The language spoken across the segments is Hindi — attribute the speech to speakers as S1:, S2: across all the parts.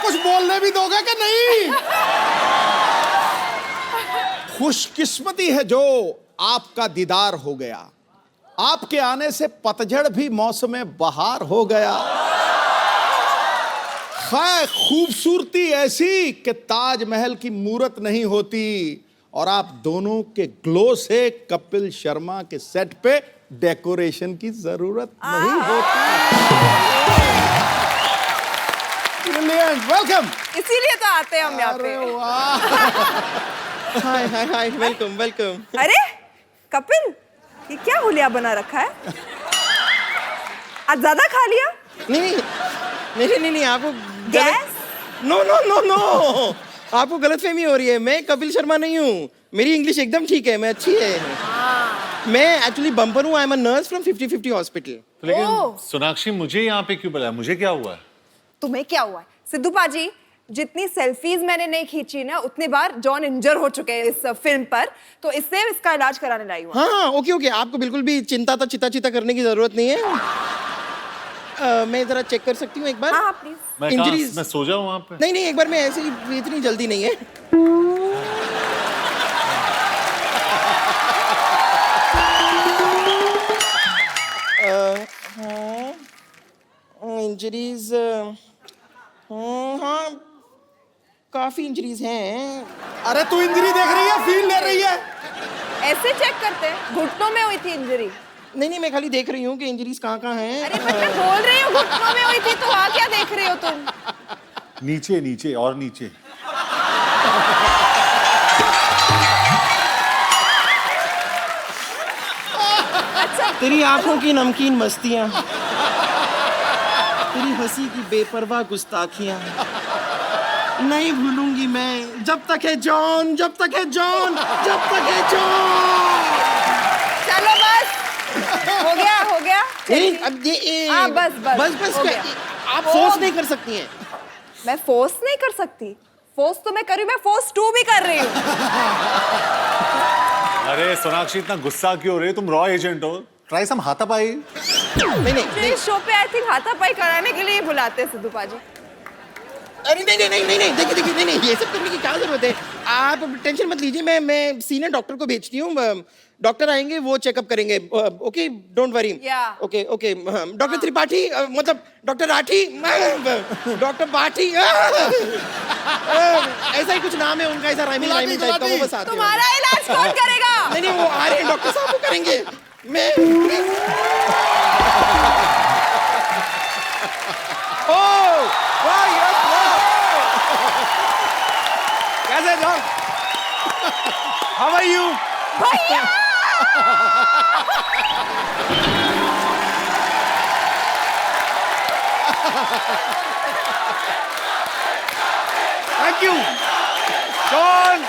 S1: कुछ बोलने भी दोगे कि नहीं? खुशकिस्मती है जो आपका दीदार हो गया, आपके आने से पतझड़ भी मौसम बहार हो गया। खैर खूबसूरती ऐसी कि ताजमहल की मूरत नहीं होती, और आप दोनों के ग्लो से कपिल शर्मा के सेट पे डेकोरेशन की जरूरत नहीं होती। Brilliant, welcome.
S2: इसीलिए तो आते हैं हम यहाँ पे।
S1: अरे वाह।
S3: हाय हाय हाय, वेलकम वेलकम।
S2: अरे कपिल, ये क्या हुलिया बना रखा है? आज ज्यादा खा लिया?
S3: नहीं, आपको
S2: gas?
S3: No no no no, आपको गलतफहमी हो रही है। मैं कपिल शर्मा नहीं हूँ, मेरी इंग्लिश एकदम ठीक है, मैं अच्छी है। मैं एक्चुअली बम्पर हूँ, I am a nurse from 50-50 hospital.
S4: लेकिन
S2: ओह।
S4: सोनाक्षी मुझे यहाँ पे क्यों बुलाया? मुझे क्या हुआ है?
S2: तुम्हें क्या हुआ है? सिद्धू पाजी, जितनी सेल्फीज मैंने नहीं खींची ना, उतनी बार जॉन इंजर हो चुके हैं इस फिल्म पर, तो इससे इसका इलाज कराने लाई हूँ।
S3: हाँ ओके, आपको बिल्कुल भी चिंता करने की जरूरत नहीं है। मैं जरा चेक कर सकती हूँ एक बार?
S2: हाँ प्लीज।
S4: मैं सो जाऊँ वहाँ पे?
S3: नहीं, एक बार मैं ऐसे ही, इतनी जल्दी नहीं है। इंजरीज, हाँ काफी इंजरीज हैं।
S1: अरे तू इंजरी देख रही है, फील ले रही है?
S2: ऐसे चेक करते हैं, घुटनों में हुई थी इंजरी।
S3: नहीं, मैं खाली देख रही हूँ कि इंजरीज कहाँ हैं।
S2: अरे बट मैं बोल रही हूँ घुटनों में हुई थी, तो वहाँ क्या देख रही हो तुम?
S4: नीचे नीचे और नीचे।
S2: अच्छा,
S3: तेरी आंखों की नमकीन मस्तियाँ, तेरी हंसी की बेपरवाह गुस्ताखियाँ नहीं भूलूंगी मैं, जब तक है जॉन, जब तक है जॉन, जब तक है जॉन।
S2: चलो बस, हो गया।
S3: नहीं, अब ये
S2: हाँ, बस, हो गया।
S3: आप फोर्स नहीं कर सकती हैं।
S2: मैं फोर्स नहीं कर सकती? फोर्स तो मैं कर रही हूँ, मैं फोर्स 2 भी कर रही हूँ।
S4: अरे सोनाक्षी, इतना गुस्सा क्यों हो रही है? तुम रॉ एजेंट हो, ट्राई सम हाथापाई।
S3: नहीं,
S2: इस शो पे आई थिंक हाथापाई कराने के लिए बुलाते हैं सिद्धू पाजी।
S3: अरे नहीं, देखिए, नहीं, ये सब करने की क्या जरूरत है? आप टेंशन मत लीजिए, मैं सीनियर डॉक्टर को भेजती हूँ, डॉक्टर आएंगे, वो चेकअप करेंगे। Okay, don't worry. Okay, doctor Tripathi, मतलब डॉक्टर राठी, डॉक्टर बाठी, ऐसा ही कुछ नाम है उनका, ऐसा राइमिंग टाइप का, वो बस आते हैं।
S2: तुम्हारा इलाज कौन करेगा?
S3: नहीं, वो आ रहे हैं, डॉक्टर साहब वो करेंगे। मैं
S1: कैसे जॉन? How are you?
S2: भैया!
S1: थैंक यू जॉन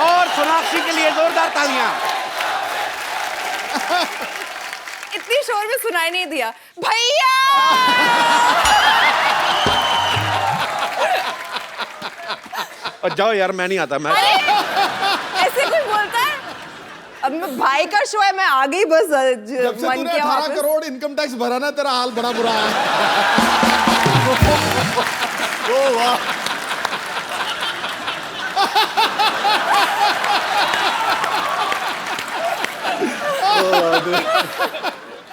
S1: और सोनाक्षी के लिए जोरदार तालियां।
S2: इतनी शोर में सुनाई नहीं दिया। भैया!
S1: और जाओ यार, मैं नहीं आता। मैं
S2: ऐसे कोई बोलता है? अब मैं भाई का शो है, मैं आगे ही बस
S1: जब से
S2: मन
S1: तूने
S2: किया
S1: 18
S2: वापस।
S1: करोड़ इनकम टैक्स भरा ना, तेरा हाल बड़ा बुरा है। ओ वाह।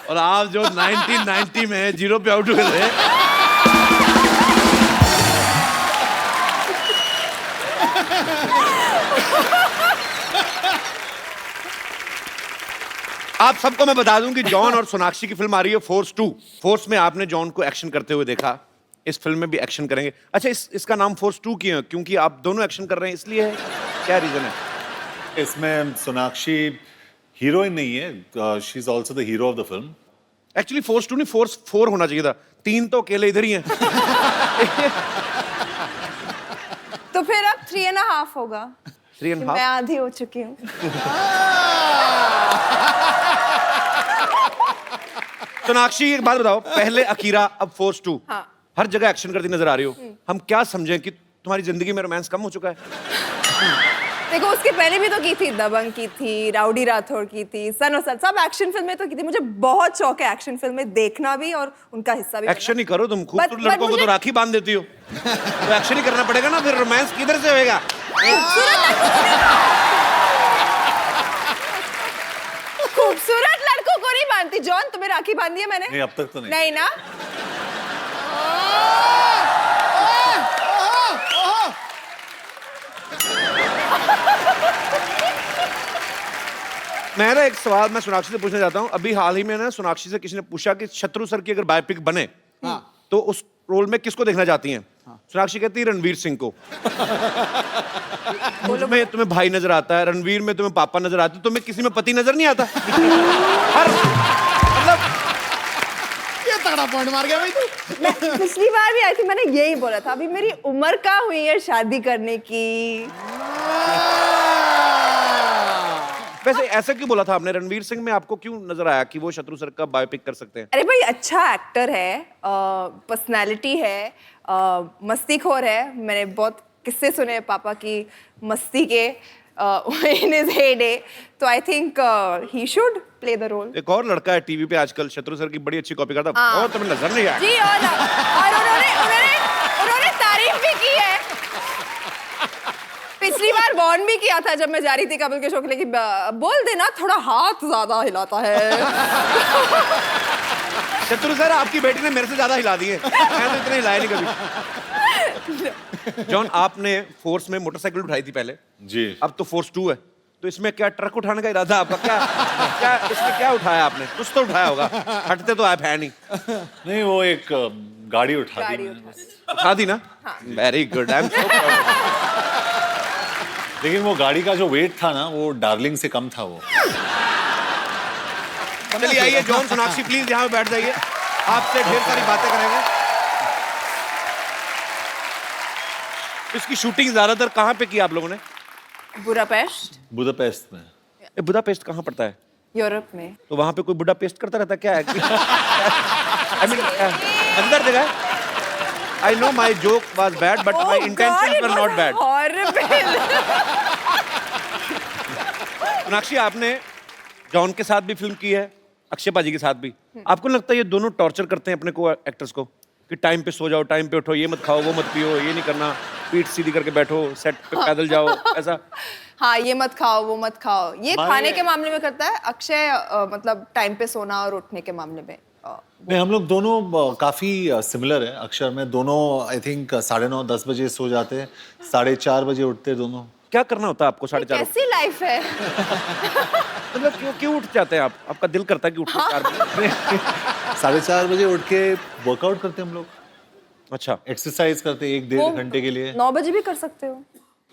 S5: और आप जो 1990 में 0 पे आउट हुए थे, आप सबको मैं बता दूं कि जॉन और सोनाक्षी की फिल्म आ रही है फोर्स 2। फोर्स में आपने जॉन को एक्शन करते हुए देखा, इस फिल्म में भी एक्शन करेंगे। अच्छा, इसका नाम फोर्स 2 क्यों है? क्योंकि आप दोनों एक्शन कर रहे हैं इसलिए है? क्या रीजन है?
S4: इसमें सोनाक्षी हीरोइन नहीं है, she is also the hero of the film.
S5: Actually force 2 नहीं, फोर्स 4 होना चाहिए था। 3 तो अकेले इधर ही हैं।
S2: तो फिर अब 3.5 होगा।
S5: 3.5?
S2: मैं आधी हो चुकी हूँ।
S5: सोनाक्षी एक बात बताओ, पहले अकीरा, अब फोर्स 2।
S2: हाँ।
S5: हर जगह एक्शन करती नजर आ रही हो, हम क्या समझें कि तुम्हारी जिंदगी में रोमांस कम हो चुका है?
S2: देखो उसके पहले भी तो की थी, दबंग की थी, राउडी राठौड़ की थी, सन और सन, सब एक्शन फिल्में तो की थी। मुझे बहुत शौक है एक्शन फिल्में देखना भी और उनका हिस्सा भी
S5: एक्शन ही करो तुम, खूबसूरत
S2: but
S5: लड़कों को तो
S2: मुझे-
S5: राखी बांध देती हो, तो एक्शन ही करना पड़ेगा ना, फिर रोमांस किधर से होएगा?
S2: खूबसूरत लड़कों को नहीं बांधती। जॉन, तुम्हें राखी बांधी है मैंने?
S4: नहीं, अब तक तो नहीं।
S2: नहीं ना?
S5: मैं ना एक सवाल मैं सोनाक्षी से पूछना चाहता हूँ। अभी हाल ही में ना सोनाक्षी से किसी ने पूछा कि शत्रु सर की अगर बायोपिक बने तो उस रोल में किसको देखना चाहती हैं? सोनाक्षी कहती है रणवीर सिंह को। में तुम्हें भाई नजर आता है, रणवीर में तुम्हें पापा नजर आते, तुम्हें किसी में पति नजर नहीं आता? हर मतलब
S1: ये तगड़ा पॉइंट मार गया भाई तू।
S2: मैं पिछली बार भी आई थी, मैंने यही बोला था, अभी मेरी उम्र कहाँ हुई है शादी करने की।
S5: वैसे ऐसा क्यों बोला था आपने? रणवीर सिंह में आपको क्यों नजर आया कि वो शत्रु सर का बायोपिक कर सकते हैं?
S2: अरे भाई, अच्छा एक्टर है, पर्सनालिटी है, मस्तीखोर है। मैंने बहुत किस्से सुने हैं पापा की मस्ती के इन हिज हेडे, तो I think he should play the role.
S5: एक और लड़का है टीवी पे आजकल, शत्रु सर की बड़ी अच्छी कॉपी करता,
S2: हाँ।
S5: और तुम्हें नजर नहीं आया?
S2: जी, और उन्होंने तारीफ भी की है। पिछली बार वॉर्न भी किया था जब मैं जा रही थी कपिल के शो के लिए कि बोल देना थोड़ा हाथ ज्यादा हिलाता है।
S5: शत्रु सर, आपकी बेटी ने मेरे से ज्यादा हिला दिए, मैं तो इतने हिलाए नहीं कभी। जॉन, आपने फोर्स में मोटरसाइकिल उठाई थी पहले,
S4: जी।
S5: अब तो फोर्स 2 है, तो इसमें क्या ट्रक उठाने का इरादा आपका? क्या क्या इसमें क्या उठाया आपने? कुछ तो उठाया होगा, हटते तो आप है नहीं।
S4: नहीं, वो एक गाड़ी उठा दी
S2: गाड़ी
S4: मैंने
S2: उठा
S4: बस।
S5: उठा दी ना? Very good, I am so proud.
S4: लेकिन वो गाड़ी का जो वेट था ना, वो डार्लिंग से कम था वो।
S5: चलिए आइए जॉन, सोनाक्षी प्लीज यहाँ पे बैठ जाइए, आपसे ढेर सारी बातें करेंगे। इसकी शूटिंग ज्यादातर कहाँ पे की आप लोगों ने?
S2: बुडापेस्ट,
S4: बुदापेस्ट में।
S5: ये बुदापेस्ट कहाँ पड़ता है?
S2: यूरोप में।
S5: तो वहां पे कोई बुढ़ा पेस्ट करता रहता क्या है? आई मीन अंदर जगह। I know my joke was bad but my intention were not bad. Sonakshi, आपने जॉन के साथ भी फिल्म की है, अक्षय पाजी के साथ भी। आपको लगता है ये दोनों टॉर्चर करते हैं अपने को एक्टर्स को कि टाइम पे सो जाओ, टाइम पे उठो, ये मत खाओ, वो मत पियो, ये नहीं करना, पीठ सीधी करके बैठो, सेट पे पैदल जाओ, ऐसा?
S2: हाँ, ये मत खाओ, वो मत खाओ, ये
S4: हमारे-
S2: खाने के मामले में करता है अक्षय, मतलब टाइम पे सोना और उठने के मामले में।
S4: नहीं, हम लोग दोनों काफी सिमिलर है। अक्षर में दोनों आई थिंक 9:30 10 बजे सो जाते हैं, 4:30 बजे उठते हैं दोनों।
S5: क्या करना होता है आपको 4:30?
S2: कैसी लाइफ है?
S5: मतलब क्यों क्यों उठ जाते हैं आप? आपका दिल करता है कि उठ 4 बजे?
S4: 4:30 बजे उठ के वर्कआउट करते हैं हम लोग,
S5: अच्छा,
S4: एक्सरसाइज करते हैं 1-1.5 घंटे के लिए।
S2: 9 बजे भी कर सकते हो।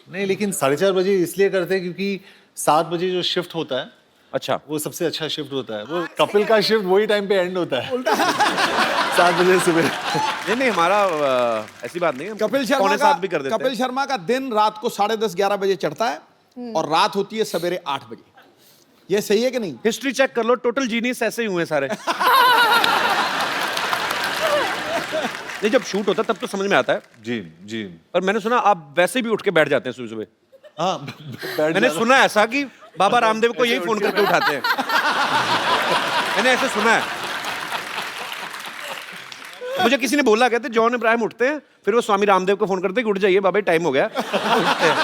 S4: नहीं, लेकिन 4:30 बजे इसलिए करते हैं क्योंकि 7 बजे जो शिफ्ट होता है
S5: अच्छा,
S4: वो सबसे अच्छा शिफ्ट होता है। वो कपिल का शिफ्ट वही टाइम पे एंड होता है, 7 बजे सुबह।
S5: नहीं हमारा ऐसी बात नहीं है,
S1: कपिल शर्मा
S5: पौने
S1: का
S5: 7 भी कर देते
S1: कपिल
S5: हैं।
S1: शर्मा का दिन रात को 10:30 11 बजे चढ़ता है और रात होती है सवेरे 8 बजे। ये सही है कि नहीं?
S5: हिस्ट्री चेक कर लो, टोटल जीनियस ऐसे ही हुए हैं सारे। नहीं, जब शूट होता है तब तो समझ में आता है,
S4: जी जी।
S5: पर मैंने सुना आप वैसे भी उठ के बैठ जाते हैं सुबह सुबह।
S4: हाँ, बैठ
S5: मैंने
S4: जाना।
S5: सुना ऐसा कि बाबा रामदेव को यही फोन करके उठाते हैं। मैंने ऐसे सुना है, मुझे किसी ने बोला, कहते जॉन इब्राहिम उठते हैं, फिर वो स्वामी रामदेव को फोन करते हैं कि उठ जाइए बाबा, टाइम हो गया। उठते हैं।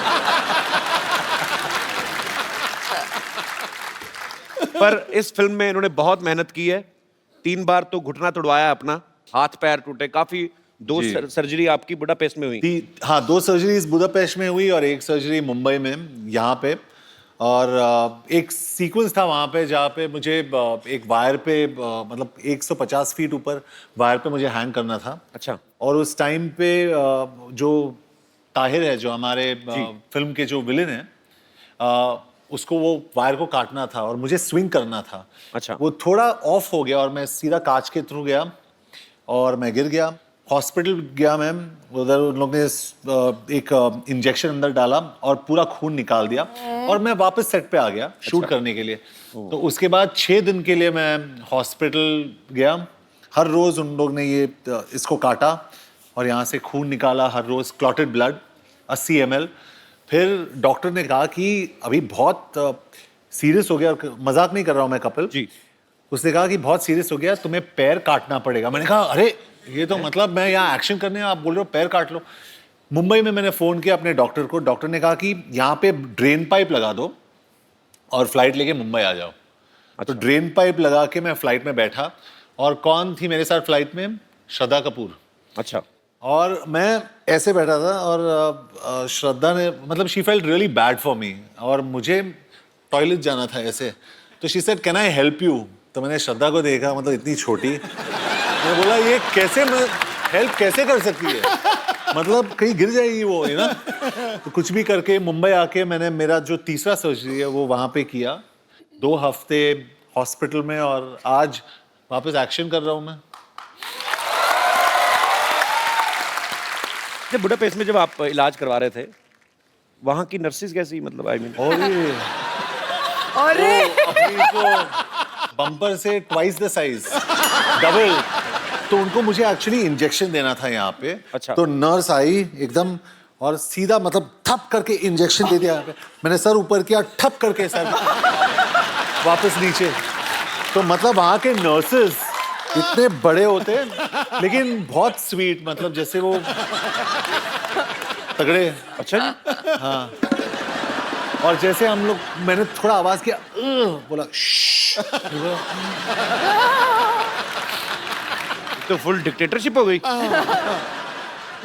S5: पर इस फिल्म में इन्होंने बहुत मेहनत की है, 3 बार तो घुटना तोड़वाया अपना, हाथ पैर टूटे, काफी 2
S4: जी।
S5: सर्जरी आपकी बुडापेस्ट में हुई।
S4: हाँ, 2 सर्जरीज बुदापेस्ट में हुई और 1 सर्जरी मुंबई में, यहाँ पे। और एक सीक्वेंस था वहाँ पे जहाँ पे मुझे एक वायर पे मतलब 150 फीट ऊपर वायर पे मुझे हैंग करना था।
S5: अच्छा।
S4: और उस टाइम पे जो ताहिर है, जो हमारे फिल्म के जो विलेन है, उसको वो वायर को काटना था और मुझे स्विंग करना था।
S5: अच्छा।
S4: वो थोड़ा ऑफ हो गया और मैं सीधा कांच के थ्रू गया और मैं गिर गया। हॉस्पिटल गया मैं, उधर उन लोग ने एक इंजेक्शन अंदर डाला और पूरा खून निकाल दिया और मैं वापस सेट पे आ गया शूट करने के लिए। तो उसके बाद 6 दिन के लिए मैं हॉस्पिटल गया। हर रोज उन लोग ने ये इसको काटा और यहाँ से खून निकाला, हर रोज क्लॉटेड ब्लड 80 ml। फिर डॉक्टर ने कहा कि अभी बहुत सीरियस हो गया, और मजाक नहीं कर रहा हूँ मैं कपिल
S5: जी।
S4: उसने कहा कि बहुत सीरियस हो गया, तुम्हें पैर काटना पड़ेगा। मैंने कहा अरे ये तो मतलब मैं यहाँ एक्शन करने, आप बोल रहे हो पैर काट लो। मुंबई में मैंने फ़ोन किया अपने डॉक्टर को, डॉक्टर ने कहा कि यहाँ पे ड्रेन पाइप लगा दो और फ्लाइट लेके मुंबई आ जाओ। तो ड्रेन पाइप लगा के मैं फ्लाइट में बैठा, और कौन थी मेरे साथ फ्लाइट में? श्रद्धा कपूर।
S5: अच्छा।
S4: और मैं ऐसे बैठा था, और श्रद्धा ने मतलब she felt really bad for me, और मुझे टॉयलेट जाना था ऐसे, तो she said can I help you? तो मैंने श्रद्धा को देखा, मतलब इतनी छोटी, मैंने बोला ये कैसे, मैं हेल्प कैसे कर सकती है, मतलब कहीं गिर जाएगी वो, है ना। तो कुछ भी करके मुंबई आके मैंने मेरा जो तीसरा सर्जरी है वो वहाँ पे किया, 2 हफ्ते हॉस्पिटल में, और आज वापस एक्शन कर रहा हूँ मैं।
S5: जब बुडापेस्ट में जब आप इलाज करवा रहे थे, वहाँ की नर्सेज कैसी, मतलब आई मीन?
S2: अरे
S4: अपनी को बम्पर से ट्वाइस द साइज, डबल। तो उनको मुझे एक्चुअली इंजेक्शन देना था यहाँ पे।
S5: अच्छा।
S4: तो नर्स आई एकदम और सीधा मतलब ठप करके इंजेक्शन दे दिया यहाँ पे। मैंने सर ऊपर किया, ठप करके सर वापस नीचे। तो मतलब वहाँ के नर्सेस इतने बड़े होते हैं लेकिन बहुत स्वीट, मतलब जैसे वो तगड़े।
S5: अच्छा जी।
S4: हाँ, और जैसे हम लोग, मैंने थोड़ा आवाज किया, बोला
S5: तो फुल डिक्टेटरशिप हो गई।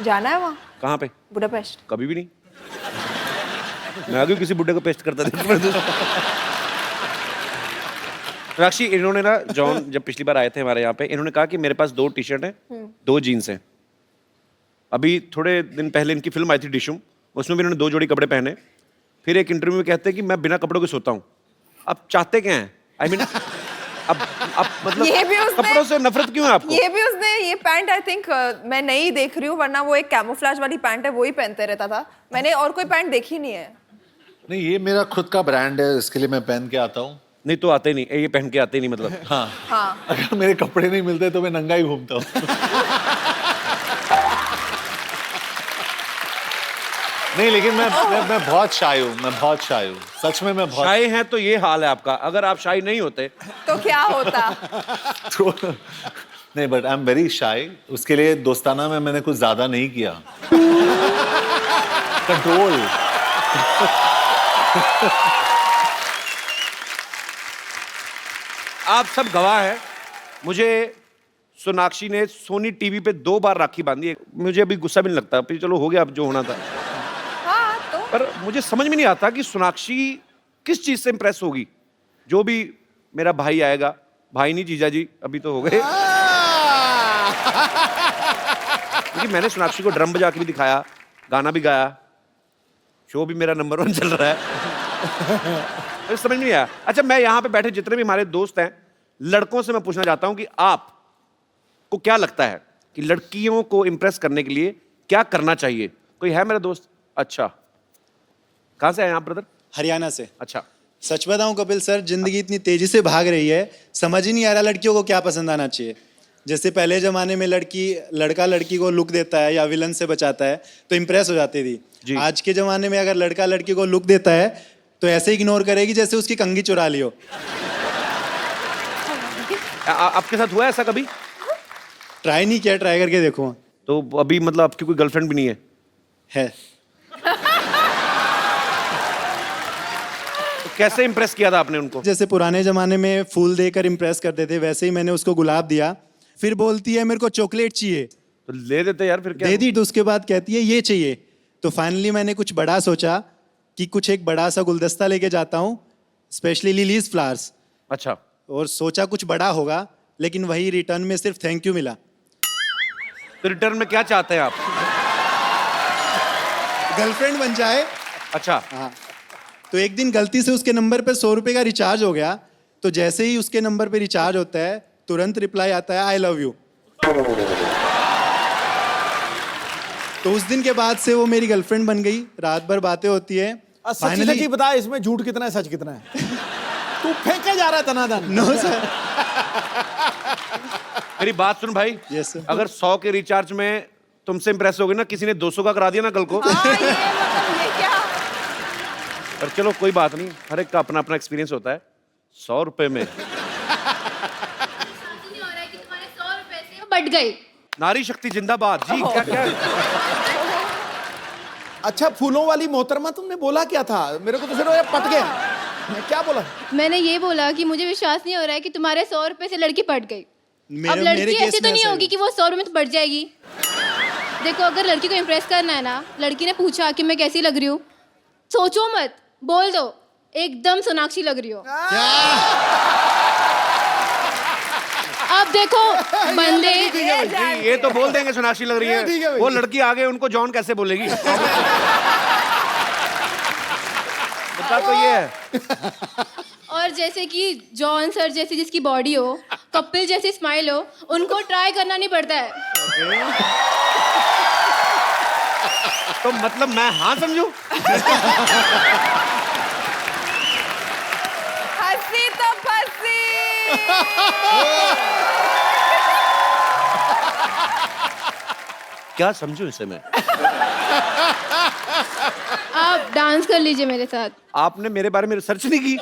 S2: जाना है वहाँ
S5: कहाँ पे?
S2: बुडापेस्ट?
S5: कभी भी नहीं। मैं आगे किसी बुड्ढे को पेस्ट करता था। राक्षी, इन्होंने ना, जॉन जब पिछली बार आए थे हमारे यहाँ पे, इन्होंने कहा कि मेरे पास 2 टी शर्ट हैं, 2 जीन्स हैं। अभी थोड़े दिन पहले इनकी फिल्म आई थी डिशुम, उसमें भी इन्होंने 2 जोड़ी कपड़े पहने। फिर एक इंटरव्यू में कहते हैं कि मैं बिना कपड़ों के सोता हूँ। अब चाहते क्या हैं? आई मीन अब मतलब
S2: ये भी उसने-
S5: कपड़ों से नफरत क्यों है आपको?
S2: ये भी उसने, ये पैंट आई थिंक मैं नहीं देख रही हूँ, वरना वो एक कैमोफ्लेज वाली पैंट है, वो ही पहनते रहता था। मैंने और कोई पैंट देखी नहीं है।
S4: नहीं, ये मेरा खुद का ब्रांड है, इसके लिए मैं पहन के आता हूँ।
S5: नहीं तो आते नहीं, ये पहन के आते नहीं मतलब।
S4: हाँ,
S2: हाँ।
S4: अगर मेरे कपड़े नहीं मिलते तो मैं नंगा ही घूमता हूँ। नहीं, लेकिन मैं बहुत शाय हूँ, मैं बहुत शाय हूँ, सच में मैं बहुत
S5: शाय हैं तो ये हाल है आपका। अगर आप शाय नहीं होते
S2: तो क्या होता?
S4: तो नहीं, but I am very shy. उसके लिए दोस्ताना में मैंने कुछ ज्यादा नहीं किया। कंट्रोल।
S5: आप सब गवाह हैं। मुझे सोनाक्षी ने सोनी टीवी पे 2 बार राखी बांधी है। मुझे अभी गुस्सा भी नहीं लगता, फिर चलो हो गया अब जो होना था।
S2: हाँ तो
S5: पर मुझे समझ में नहीं आता कि सोनाक्षी किस चीज से इंप्रेस होगी। जो भी मेरा भाई आएगा, भाई नहीं जीजा जी अभी तो हो गए, क्योंकि मैंने सोनाक्षी को ड्रम बजा के भी दिखाया, गाना भी गाया, शो भी मेरा नंबर 1 चल रहा है। मुझे समझ में नहीं आया। अच्छा, मैं यहाँ पे बैठे जितने भी हमारे दोस्त हैं, लड़कों से मैं पूछना चाहता हूँ कि आप को क्या लगता है कि लड़कियों को इंप्रेस करने के लिए क्या करना चाहिए? कोई है मेरा दोस्त? अच्छा, कहाँ से आए आप ब्रदर?
S6: हरियाणा से।
S5: अच्छा,
S6: सच बताऊं कपिल सर, जिंदगी इतनी तेजी से भाग रही है, समझ ही नहीं आ रहा लड़कियों को क्या पसंद आना चाहिए। जैसे पहले जमाने में लड़का लड़की को लुक देता है या विलन से बचाता है तो इम्प्रेस हो जाती थी। आज के जमाने में अगर लड़का लड़की को लुक देता है तो ऐसे इग्नोर करेगी जैसे उसकी कंघी चुरा ली हो।
S5: आपके साथ हुआ है ऐसा कभी?
S6: ट्राई नहीं किया, ट्राई करके देखो।
S5: तो अभी मतलब आपकी कोई गर्लफ्रेंड भी नहीं है?
S6: है।
S5: तो कैसे इंप्रेस किया था आपने उनको?
S6: जैसे पुराने जमाने में फूल देकर इम्प्रेस करते थे, वैसे ही मैंने उसको गुलाब दिया। फिर बोलती है मेरे को चॉकलेट चाहिए,
S5: तो ले देते यार, फिर क्या?
S6: दे दी। तो उसके बाद कहती है ये चाहिए। तो फाइनली मैंने कुछ बड़ा सोचा कि कुछ एक बड़ा सा गुलदस्ता लेके जाता हूँ, स्पेशली लिलीज फ्लावर्स।
S5: अच्छा,
S6: और सोचा कुछ बड़ा होगा, लेकिन वही रिटर्न में सिर्फ थैंक यू मिला।
S5: तो रिटर्न में क्या चाहते हैं आप?
S6: गर्लफ्रेंड बन जाए।
S5: अच्छा,
S6: हाँ। तो एक दिन गलती से उसके नंबर पे 100 रुपए का रिचार्ज हो गया। तो जैसे ही उसके नंबर पे रिचार्ज होता है, तुरंत रिप्लाई आता है आई लव यू। तो उस दिन के बाद से वो मेरी गर्लफ्रेंड बन गई। रात भर बातें होती है।
S1: सच ही बता, इसमें झूठ कितना है, सच कितना है? तू फेंके जा रहा है तनादन।
S6: No sir.
S5: मेरी बात सुन भाई।
S6: Yes sir.
S5: अगर 100 के रिचार्ज में तुमसे इंप्रेस हो गई ना, किसी ने 200 का करा दिया ना कल को,
S2: हाँ, ये क्या?
S5: पर चलो कोई बात नहीं, हर एक का अपना अपना एक्सपीरियंस होता है। 100 रुपए में
S7: नहीं हो रहा है कि तुम्हारे 100 रुपए से वो बट गई।
S5: नारी शक्ति जिंदाबाद जी। क्या क्या
S1: अच्छा फूलों वाली मोहतरमा, तुमने बोला क्या था? मेरे को तो फिर वो पट गया। मैं क्या बोला?
S7: मैंने ये बोला कि मुझे विश्वास नहीं हो रहा है कि तुम्हारे 100 रुपए से लड़की पट गई। अब
S6: मेरे
S7: लड़की
S6: केस
S7: ऐसी तो
S6: में
S7: नहीं
S6: ऐसा
S7: होगी कि वो 100 रुपए में तो पट जाएगी। देखो, अगर लड़की को इम्प्रेस करना है ना, लड़की ने पूछा कि मैं कैसी लग रही हूँ, सोचो मत, बोल दो एकदम सोनाक्षी लग रही हो। अब देखो बंदे,
S5: ये तो बोल देंगे सोनाक्षी लग रही
S1: ये ठीक है
S5: है,
S1: भाई।
S5: वो लड़की आगे उनको जॉन कैसे बोलेगी? मुद्दा तो ये है।
S7: और जैसे कि जॉन सर जैसी जिसकी बॉडी हो, कपिल जैसी स्माइल हो, उनको ट्राई करना नहीं पड़ता है।
S5: तो मतलब मैं हाँ समझू?
S2: हंसी तो फंसी।
S5: क्या समझू इसे मैं?
S7: आप डांस कर लीजिए मेरे साथ।
S5: आपने मेरे बारे में रिसर्च नहीं की?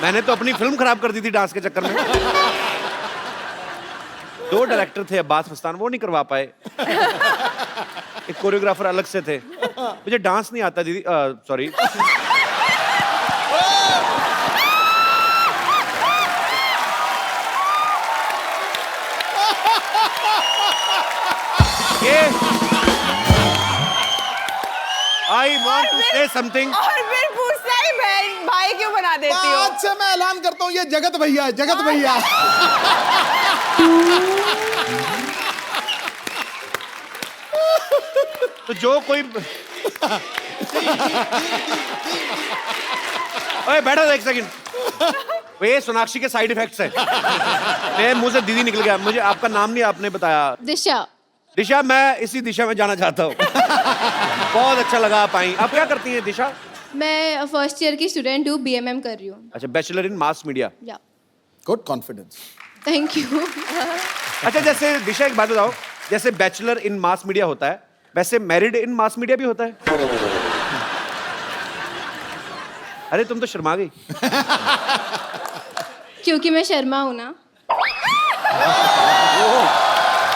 S5: मैंने तो अपनी फिल्म खराब कर दी थी डांस के चक्कर में। 2 डायरेक्टर थे अब्बास मस्तान, वो नहीं करवा पाए। एक कोरियोग्राफर अलग से थे। मुझे डांस नहीं आता दीदी, sorry. I want to say something.
S2: और फिर पूछता ही बहन भाई क्यों बना देती हो?
S1: आज से मैं ऐलान करता हूँ, ये जगत भैया है, जगत भैया।
S5: तो जो कोई ओए बैठो एक सेकंड। ये सोनाक्षी के साइड इफेक्ट्स हैं। मेरे मुंह से दीदी निकल गया। मुझे आपका नाम नहीं आपने बताया।
S7: दिशा।
S5: दिशा, मैं इसी दिशा में जाना चाहता हूँ। बहुत अच्छा लगा आप आई। आप क्या करती हैं दिशा?
S7: मैं फर्स्ट ईयर की स्टूडेंट हूँ, BMM कर रही हूँ।
S5: अच्छा, बैचलर इन मास मीडिया।
S7: या
S1: गुड कॉन्फिडेंस।
S7: Thank you.
S5: अच्छा, जैसे दिशा एक बात बताओ, जैसे बैचलर इन मास मीडिया होता है, वैसे मैरिड इन मास मीडिया भी होता है? अरे तुम तो शर्मा गई।
S7: क्योंकि मैं शर्मा हूँ ना।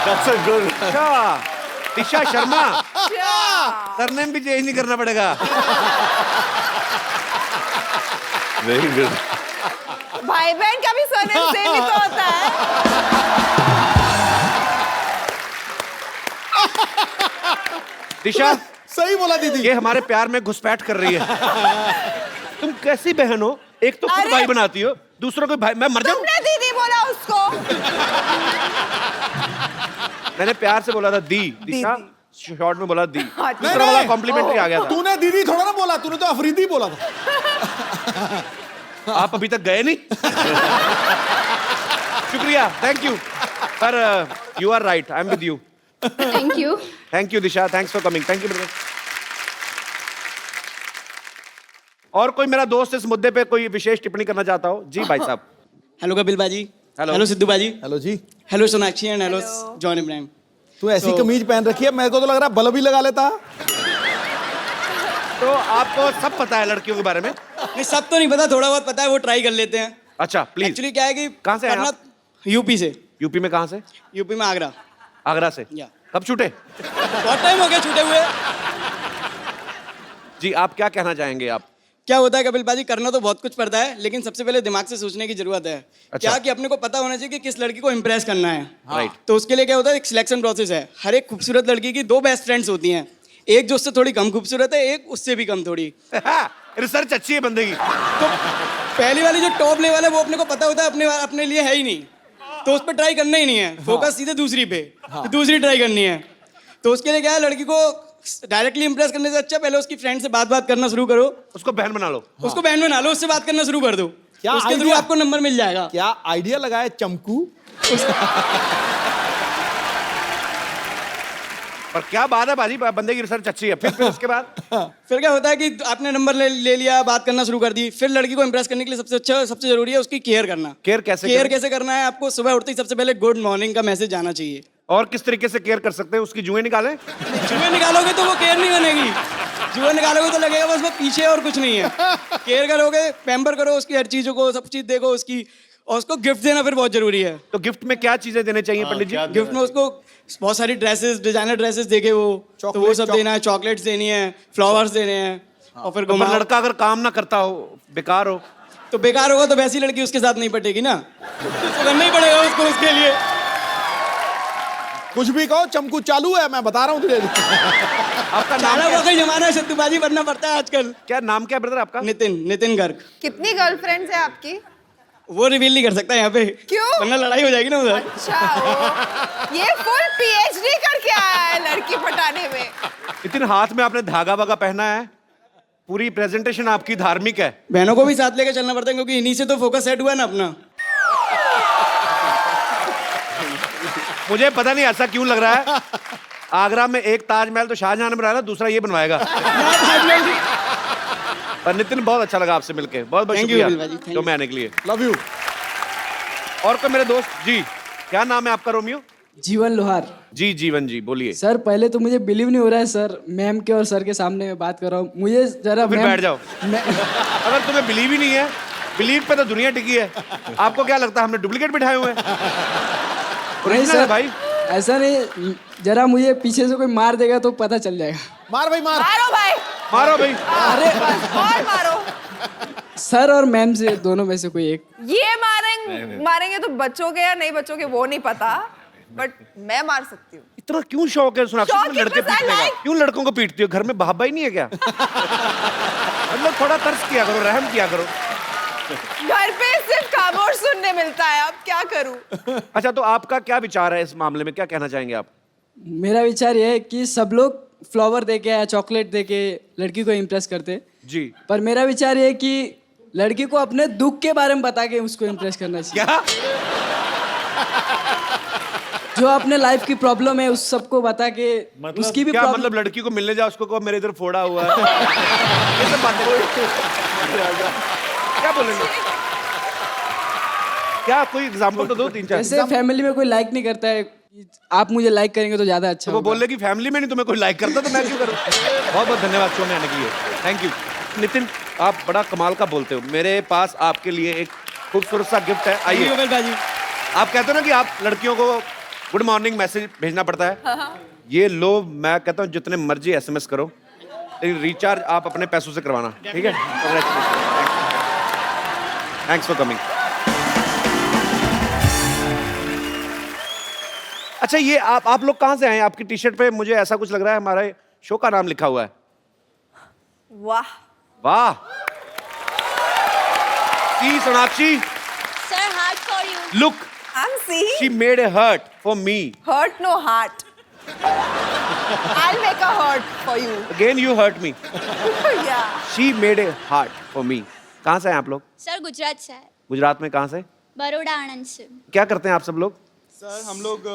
S4: That's a good.
S5: अच्छा, दिशा शर्मा। सरनेम भी चेंज नहीं करना पड़ेगा।
S4: Very good.
S2: भाई बहन का भी सरनेम सेम ही तो होता है।
S5: दिशा,
S1: सही बोला दीदी।
S5: ये हमारे प्यार में घुसपैठ कर रही है। तुम कैसी बहन हो? एक तो खुद
S2: अरे!
S5: भाई बनाती हो, दूसरों को भाई। मैं मर जाऊं?
S2: तुमने दीदी बोला उसको।
S5: मैंने प्यार से बोला था दी। दिशा शॉर्ट में बोला दी।
S2: अच्छा।
S5: दूसरा वाला कॉम्प्लीमेंट्री आ गया था।
S1: तूने दीदी थोड़ा ना बोला, तूने तो अफरीदी बोला था।
S5: आप अभी तक गए नहीं? शुक्रिया, थैंक यू। पर you are right, I am with you.
S7: Thank you.
S5: Thank you Disha, thanks for coming. Thank you. और कोई मेरा दोस्त इस मुद्दे पे कोई विशेष टिप्पणी करना चाहता हो? जी भाई साहब।
S8: हेलो कपिल बाजी।
S5: Hello.
S8: Hello Sidhu Baji.
S1: Hello ji.
S8: Hello Sonakshi and hello John Abraham.
S1: तू ऐसी कमीज पहन रखी है, मेरे को तो लग रहा है बल्ब ही लगा लेता।
S5: तो आपको सब पता है लड़कियों के बारे में?
S8: नहीं, सब तो नहीं पता, थोड़ा बहुत पता है, वो ट्राई कर लेते हैं।
S5: अच्छा प्लीज।
S8: एक्चुअली क्या है कि
S5: कहाँ से हैं
S8: करना-
S5: आप?
S8: यूपी से।
S5: यूपी में कहाँ से?
S8: यूपी में आगरा।
S5: आगरा से।
S8: या।
S5: कब छूटे?
S8: बहुत टाइम हो गया छूटे हुए।
S5: जी, आप क्या कहना चाहेंगे? आप
S8: क्या होता है कपिल बाजी, करना तो बहुत कुछ पड़ता है, लेकिन सबसे पहले दिमाग से सोचने की जरूरत है।
S5: अच्छा।
S8: क्या कि अपने को पता होना चाहिए कि किस लड़की को इम्प्रेस करना है।
S5: राइट।
S8: तो उसके लिए क्या होता है, एक सिलेक्शन प्रोसेस है। हर एक खूबसूरत लड़की की 2 बेस्ट फ्रेंड्स होती हैं, एक जो उससे थोड़ी कम खूबसूरत है, एक उससे भी कम थोड़ी।
S5: रिसर्च अच्छी है बंदे की।
S8: तो पहली वाली जो टॉप लेवल है वो अपने को पता होता है अपने लिए है ही नहीं, तो उस पर ट्राई करना ही नहीं है। फोकस सीधे दूसरी पे, दूसरी ट्राई करनी है। तो उसके लिए क्या है, लड़की को डायरेक्टली इंप्रेस करने से अच्छा पहले उसकी फ्रेंड से बात करना शुरू करो।
S5: उसको बहन बना लो।
S8: उसको बहन बना लो, उससे बात करना शुरू कर दो।
S1: क्या
S8: उसके थ्रू
S1: idea?
S8: आपको नंबर मिल जाएगा।
S1: क्या आइडिया लगाया चमकू।
S5: पर क्या बात है बाजी, बंदे की रिसर्च अच्छी है। फिर उसके बाद
S8: फिर क्या होता है कि आपने नंबर ले लिया, बात करना शुरू कर दी। फिर लड़की को इंप्रेस करने के लिए सबसे जरूरी है उसकी केयर करना।
S5: केयर कैसे
S8: केयर
S5: करें?
S8: कैसे करना है, आपको सुबह उठते ही सबसे पहले गुड मॉर्निंग का मैसेज आना चाहिए।
S5: और किस तरीके से केयर कर सकते हैं? उसकी जुएं निकालें?
S8: जुए निकालोगे तो वो केयर नहीं बनेगी। जुआ निकालोगे तो लगेगा बस वो पीछे और कुछ नहीं है। केयर करोगे, पैम्पर करो उसकी हर चीजों को, सब चीज देखो उसकी, और उसको गिफ्ट देना फिर बहुत जरूरी है।
S5: तो गिफ्ट में क्या चीजें देने चाहिए पंडित जी?
S8: गिफ्ट में उसको बहुत सारी ड्रेसेस, डिजाइनर ड्रेसेस देखे वो, तो वो सब देना है, चॉकलेट्स देनी है, फ्लावर्स देने हैं, और फिर
S5: तो लड़का अगर काम ना करता हो, बेकार हो,
S8: तो बेकार होगा तो वैसी लड़की उसके साथ नहीं पटेगी ना, तो करना ही पड़ेगा उसको उसके लिए।
S1: कुछ भी कहो, चमकू चालू है, मैं बता रहा हूँ तुझे।
S5: आपका नाम
S8: चाला
S5: क्या?
S8: हुआ का जमाना है, सत्तूबाजी बनना पड़ता है आजकल।
S5: क्या नाम क्या ब्रदर आपका?
S8: नितिन गर्ग।
S2: कितनी गर्लफ्रेंड्स है आपकी?
S8: वो रिवील नहीं कर सकता यहाँ पे,
S2: क्यों?
S8: वरना लड़ाई हो जाएगी ना उधर।
S2: अच्छा, ये फुल PhD करके आया है लड़की पटाने में।
S5: इतने हाथ में आपने धागा वागा पहना है, पूरी प्रेजेंटेशन आपकी धार्मिक है।
S8: बहनों को भी साथ लेकर चलना पड़ता है, क्योंकि इन्हीं से तो फोकस सेट हुआ है ना अपना।
S5: मुझे पता नहीं ऐसा क्यों लग रहा है, आगरा में एक ताजमहल तो शाहजहां ने बनाया, दूसरा ये बनवाएगा। और नितिन, बहुत अच्छा लगा आपसे मिलके, बहुत बहुत
S8: Thank you,
S5: शुक्रिया
S8: बिल्वा जी, thank
S5: तो
S8: you.
S5: मैं आने के लिए।
S1: Love you.
S5: और कोई मेरे दोस्त जी, क्या नाम है आपका? रोमियो
S9: जीवन लोहार।
S5: जी, जीवन जी, बोलिए।
S9: सर पहले तो मुझे बिलीव नहीं हो रहा है सर, मैम के और सर के सामने मैं बात कर रहा हूँ, मुझे जरा
S5: फिर
S9: मैम-
S5: बैठ जाओ। अगर तुम्हें बिलीव ही नहीं है, बिलीव पे तो दुनिया टिकी है, आपको क्या लगता है हमने डुप्लीकेट बिठाए हुए हैं?
S9: नहीं
S5: ओरिजिनल है
S9: सर
S5: भाई।
S9: ऐसा नहीं, जरा मुझे पीछे से कोई मार देगा तो पता चल जाएगा।
S1: मार भाई मार।
S2: मारो भाई,
S5: मारो भाई।
S2: अरे और मारो।
S9: सर और मैम से दोनों में से कोई एक।
S2: ये मारेंगे तो बच्चोगे या नहीं बच्चोगे वो नहीं पता, बट मैं मार सकती हूँ।
S5: इतना क्यों शौक है सोनाक्षी
S2: शौक
S5: तुम्हें
S2: है,
S5: लड़के
S2: बस I
S5: पीटने का?
S2: like-
S5: क्यों लड़कों को पीटती हो? घर में भाई नहीं है क्या? मतलब थोड़ा तरस किया करो, रहम किया करो।
S2: घर पे सिर्फ खामोश सुनने मिलता है, अब क्या करूँ?
S5: अच्छा, तो आपका क्या विचार है इस मामले में, क्या कहना चाहेंगे आप?
S9: मेरा विचार ये है कि सब लोग फ्लावर दे के या चॉकलेट दे के लड़की को इम्प्रेस करते,
S5: जी,
S9: पर मेरा विचार ये है कि लड़की को अपने दुख के बारे में बता के उसको इम्प्रेस करना चाहिए।
S5: क्या?
S9: जो अपने लाइफ की प्रॉब्लम है उस सबको बता के उसकी भी
S5: क्या
S9: प्रॉब्लम।
S5: मतलब लड़की को मिलने जाओ, उसको कहो मेरे इधर फोड़ा हुआ है। ये सब बातें क्या बोलेंगे? क्या कोई एग्जांपल तो दो, तीन चार।
S9: ऐसे फैमिली में कोई लाइक नहीं करता है, आप मुझे लाइक करेंगे तो ज्यादा अच्छा
S5: तो वो
S9: होगा।
S5: बोले कि फैमिली में नहीं तुम्हें कोई लाइक करता, तो मैं क्यों करूं? बहुत बहुत धन्यवाद शो में आने के लिए, थैंक यू। नितिन, आप बड़ा कमाल का बोलते हो। मेरे पास आपके लिए एक खूबसूरत सा गिफ्ट है, आइए।
S8: बाजी,
S5: आप कहते हो ना कि आप लड़कियों को गुड मॉर्निंग मैसेज भेजना पड़ता है, ये लो, मैं कहता हूँ जितने मर्जी SMS करो, लेकिन रिचार्ज आप अपने पैसों से करवाना, ठीक है? Thanks for coming. अच्छा, ये आप लोग कहाँ से आए हैं? आपकी टी शर्ट पे मुझे ऐसा कुछ लग रहा है हमारे शो का नाम लिखा हुआ है।
S2: वाह,
S5: वाह। See Sonakshi,
S7: sir heart for you.
S5: Look,
S2: I'm seeing
S5: she made a hurt for me.
S2: hurt no heart. I'll make a heart for you.
S5: Again you hurt me.
S2: Yeah.
S5: She made a heart for me. कहाँ से हैं आप लोग?
S7: सर गुजरात से है,
S5: गुजरात में कहाँ से?
S7: बड़ौदा आनंद से।
S5: क्या करते हैं आप सब लोग?
S10: सर हम लोग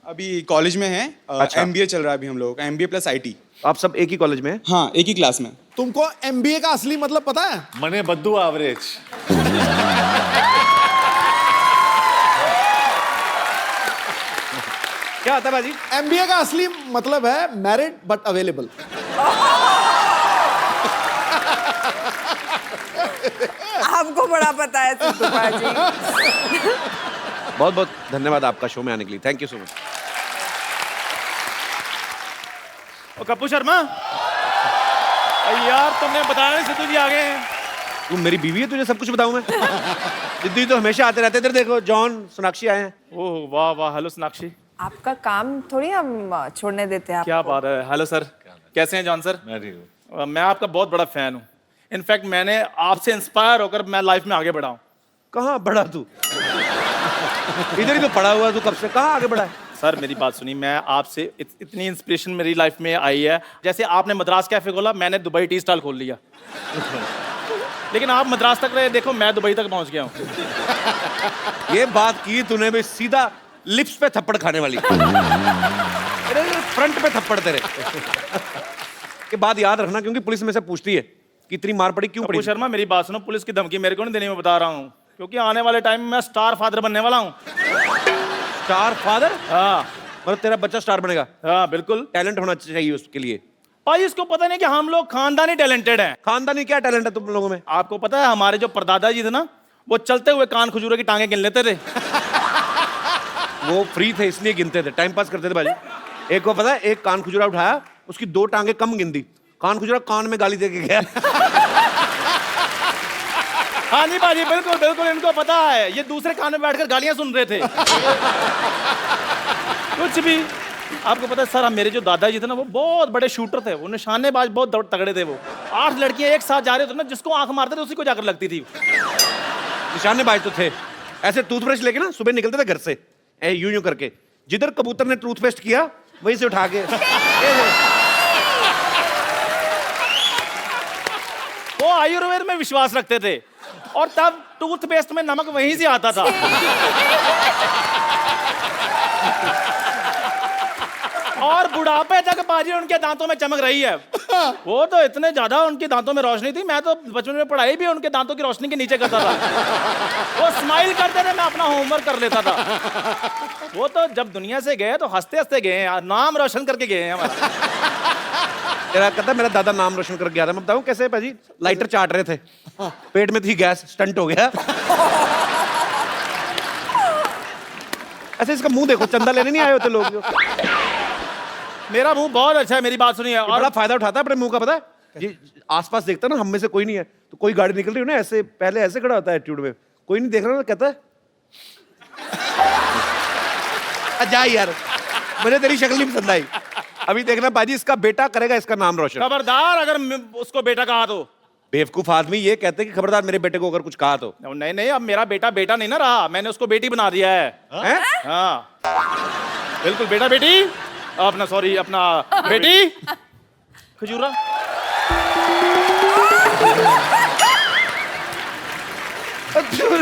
S10: अभी कॉलेज में हैं,
S5: अच्छा।
S10: MBA चल रहा है अभी हम लोग, MBA प्लस IT।
S5: आप सब एक ही कॉलेज में हैं?
S10: हाँ, एक ही क्लास में।
S1: तुमको MBA का असली मतलब पता है?
S4: मने बद्दू एवरेज।
S5: क्या होता है बाजी?
S1: MBA का असली मतलब है मैरिड बट अवेलेबल।
S2: आपको बड़ा पता है सिद्धू भाजी।
S5: बहुत बहुत धन्यवाद आपका शो में आने के लिए, thank you so much.
S11: Kappu Sharma, यार तुमने बताया नहीं सिद्धू जी आ गए हैं।
S5: तू मेरी बीवी है, तुझे सब कुछ बताऊं मैं? सिद्धू तो हमेशा आते रहते। इधर देखो, जॉन सोनाक्षी आए हैं।
S11: ओह वाह वाह, हेलो सोनाक्षी।
S2: आपका काम थोड़ी हम छोड़ने देते हैं
S11: क्या
S2: आपको।
S11: बात है। हेलो सर, कैसे हैं जॉन सर?
S4: मैं ठीक हूँ।
S11: मैं आपका बहुत बड़ा फैन हूँ। इनफैक्ट मैंने आपसे इंस्पायर होकर मैं लाइफ में आगे बढ़ा हूँ।
S5: कहाँ बढ़ा तू? इधर ही तो पड़ा हुआ तू, कब से कहाँ आगे बढ़ा है?
S11: सर मेरी बात सुनिए, मैं आपसे इतनी इंस्पिरेशन मेरी लाइफ में आई है। जैसे आपने मद्रास कैफे खोला, मैंने दुबई टी स्टॉल खोल लिया। लेकिन आप मद्रास तक रहे, देखो मैं दुबई तक पहुंच गया हूँ।
S5: ये बात की तूने भी सीधा लिप्स पे थप्पड़ खाने वाली। अरे फ्रंट पे थप्पड़ तेरे। के बाद याद रखना, क्योंकि पुलिस में से पूछती है कि इतनी मार पड़ी क्यों पड़ी।
S11: कप्पू शर्मा मेरी बात सुनो, पुलिस की धमकी मेरे को नहीं देनी, मैं बता रहा हूँ, क्योंकि आने वाले टाइम में मैं स्टार फादर बनने वाला हूँ।
S5: Star father?
S11: हाँ
S5: मतलब तेरा बच्चा स्टार बनेगा?
S11: हाँ बिल्कुल।
S5: टैलेंट होना चाहिए उसके लिए।
S11: भाई इसको पता नहीं कि हम लोग खानदानी टैलेंटेड हैं।
S5: खानदानी क्या टैलेंट है तुम लोगों में?
S11: आपको पता है हमारे जो परदादा जी थे ना, वो चलते हुए कान खजूरे की टांगे गिन लेते थे।
S5: वो फ्री थे इसलिए गिनते थे, टाइम पास करते थे भाजी। एक को पता है, एक कान खुजरा उठाया, उसकी 2 टांगे कम गिन दी, कान खुजरा कान में गाली दे के गया।
S11: हाँ जी बाजी, बिल्कुल बिल्कुल, इनको पता है, ये दूसरे कान में बैठकर गालियां सुन रहे थे। कुछ भी। आपको पता है सर, मेरे जो दादाजी थे ना, वो बहुत बड़े शूटर थे, वो निशानेबाज बहुत तगड़े थे। वो 8 लड़कियां एक साथ जा रहे थे ना, जिसको आंख मारते थे उसी को जाकर लगती थी।
S5: निशानेबाज तो थे, ऐसे टूथब्रश लेके ना सुबह निकलते थे घर से, यूं यूं करके, जिधर कबूतर ने टूथपेस्ट किया वहीं से उठा के।
S11: वो आयुर्वेद में विश्वास रखते थे, और तब टूथपेस्ट में नमक वहीं से आता था। और बुढ़ापे तक बाजी उनके दांतों में चमक रही है। वो तो इतने ज्यादा उनके दांतों में रोशनी थी, मैं तो बचपन में पढ़ाई भी उनके दांतों की रोशनी के नीचे करता था। वो स्माइल करते थे, मैं अपना होमवर्क कर लेता था। वो तो जब दुनिया से गए तो हंसते हंसते गए हैं, नाम रोशन करके गए हैं हमारा।
S5: तेरा कहता मेरा दादा नाम रोशन कर गया था। मैं बताऊं कैसे भाजी? लाइटर चाट रहे थे, पेट में थी गैस, स्टंट हो गया। अच्छा इसका मुंह देखो, चंदा लेने नहीं आए होते लोग।
S11: मेरा मुंह बहुत अच्छा है, मेरी बात सुनिए।
S5: और बड़ा फायदा उठाता है अपने मुंह का, पता है जी? आसपास देखता ना, हम में से कोई नहीं है, तो कोई गाड़ी निकल रही हो ना, ऐसे पहले ऐसे खड़ा होता है एटीट्यूड में, कोई नहीं देख रहा ना, कहता है जा यार, मुझे तेरी शक्ल नहीं पसंद आई। अभी देखना बाजी, इसका बेटा करेगा इसका नाम रोशन।
S11: खबरदार अगर उसको बेटा कहा तो।
S5: बेवकूफ आदमी ये कहते हैं कि खबरदार मेरे बेटे को अगर कुछ कहा तो।
S11: नहीं नहीं, अब मेरा बेटा बेटा नहीं ना रहा, मैंने उसको बेटी बना दिया है। हाँ बिल्कुल, बेटा बेटी, अपना सॉरी अपना बेटी खजूरा।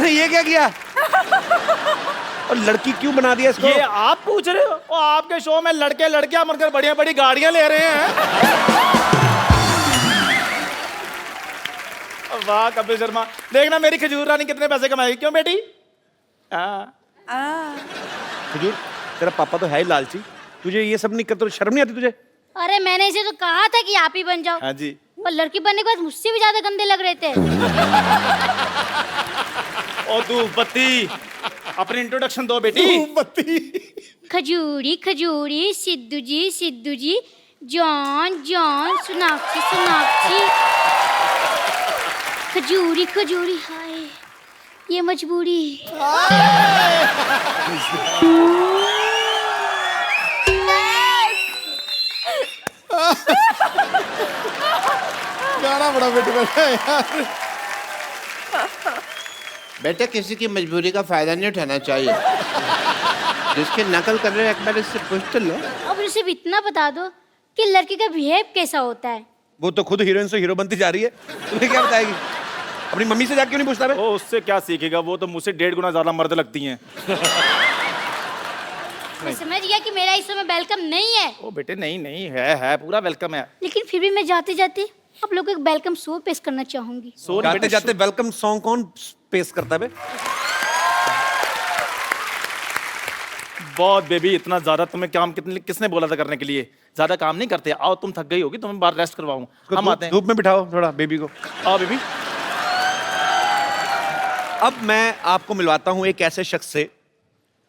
S5: ये क्या किया? और लड़की क्यों बना दिया इसको?
S11: ये आप पूछ रहे हो? और आपके शो में लड़के लड़कियां मरकर बढ़िया बड़ी गाड़ियां ले रहे हैं। वाह कपिल शर्मा, देखना मेरी खजूर रानी कितने पैसे कमाएगी। क्यों बेटी?
S5: खजूर, तेरा पापा तो है ही लालची, तुझे ये सब नहीं करते, शर्म नहीं आती तुझे?
S12: अरे मैंने इसे तो कहा था कि आप ही बन जाओ।
S11: हाँ जी।
S12: वो लड़की बनने के बाद मुझसे भी ज्यादा गंदे लग रहे थे।
S11: ओ धूप बत्ती, अपनी इंट्रोडक्शन दो बेटी।
S1: धूप बत्ती।
S12: खजूरी खजूरी, सिद्धू जी, जॉन जॉन, सोनाक्षी सोनाक्षी, खजूरी खजूरी, हाय ये मजबूरी।
S1: गाना बड़ा बेटे बेटा यार।
S3: बेटा किसी की मजबूरी का फायदा नहीं उठाना चाहिए। जिसकी नकल कर रहे हो एक बार इससे पूछ तो लो।
S12: अब सिर्फ इतना बता दो कि लड़की का बिहेव कैसा होता है।
S5: वो तो खुद हीरोइन से हीरो बनती जा रही है, तुम्हें क्या बताएगी? अपनी मम्मी से जाके क्यों नहीं पूछता?
S11: ओ उससे क्या सीखेगा, वो तो मुझसे 1.5 गुना ज्यादा मर्द लगती हैं।
S12: मैं समझ गया कि मेरा इस समय वेलकम नहीं है।
S11: ओ बेटे नहीं नहीं, है पूरा वेलकम है।
S12: लेकिन फिर भी मैं जाते जाते आप लोग को एक वेलकम शो पेश करना चाहूंगी।
S5: जाते जाते वेलकम सॉन्ग कौन पेश करता है?
S11: बहुत बेबी, इतना ज्यादा तुम्हें काम किसने बोला था करने के लिए? ज्यादा काम नहीं करते, आओ तुम थक गई होगी, तुम्हें बाहर रेस्ट करवाऊं। हम आते हैं।
S5: धूप में बिठाओ थोड़ा बेबी को।
S11: आओ बेबी।
S5: अब मैं आपको मिलवाता हूं एक ऐसे शख्स से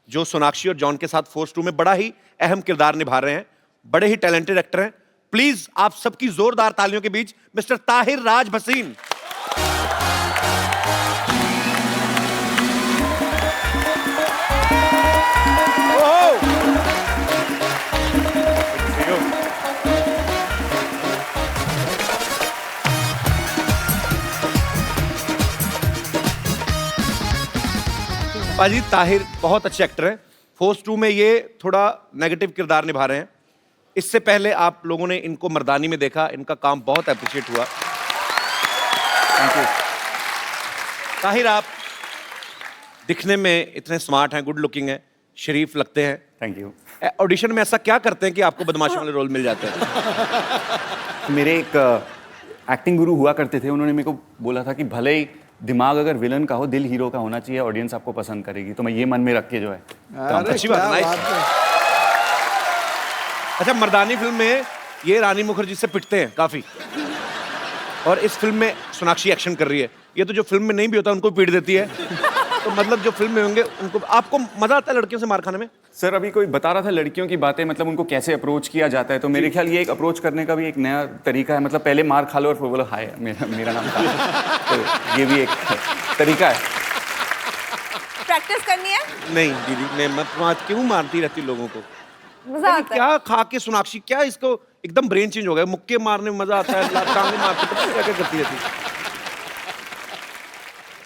S5: जो सोनाक्षी और जॉन के साथ फोर्स 2 में बड़ा ही अहम किरदार निभा रहे हैं, बड़े ही टैलेंटेड एक्टर हैं। प्लीज आप सबकी जोरदार तालियों के बीच मिस्टर ताहिर राज भसीन। पाजी ताहिर बहुत अच्छे एक्टर हैं। फोर्स 2 में ये थोड़ा नेगेटिव किरदार निभा रहे हैं। इससे पहले आप लोगों ने इनको मर्दानी में देखा, इनका काम बहुत अप्रिशिएट हुआ। Thank you. ताहिर आप दिखने में इतने स्मार्ट हैं, गुड लुकिंग हैं, शरीफ लगते हैं।
S13: Thank you.
S5: ऑडिशन में ऐसा क्या करते हैं कि आपको बदमाशों वाले रोल मिल जाते हैं?
S13: मेरे एक एक्टिंग गुरु हुआ करते थे, उन्होंने मेरे को बोला था कि भले ही दिमाग अगर विलन का हो, दिल हीरो का होना चाहिए, ऑडियंस आपको पसंद करेगी। तो मैं ये मन में रख के जो है
S5: अच्छी बात है। अच्छा, मर्दानी फिल्म में ये रानी मुखर्जी से पिटते हैं काफी। और इस फिल्म में सोनाक्षी एक्शन कर रही है। ये तो जो फिल्म में नहीं भी होता उनको पीट देती है। तो मतलब जो फिल्म में होंगे उनको, आपको मजा आता है लड़कियों से मार खाने में?
S13: सर अभी कोई बता रहा था लड़कियों की बातें, मतलब उनको कैसे अप्रोच किया जाता है, तो मेरे ख्याल ये एक अप्रोच करने का भी एक नया तरीका है। मतलब पहले मार खा लो और फिर बोलो हाय मेरा नाम था। तो ये भी एक तरीका है।
S2: प्रैक्टिस करनी है?
S5: नहीं दीदी, मैं क्यों मारती रहती लोगों को?
S2: मजा आता है।
S5: क्या खा के सोनाक्षी, क्या इसको एकदम ब्रेन चेंज हो गया। मुक्के मारने में मजा आता है, टांगे मारते पता नहीं क्या क्या करती रहती।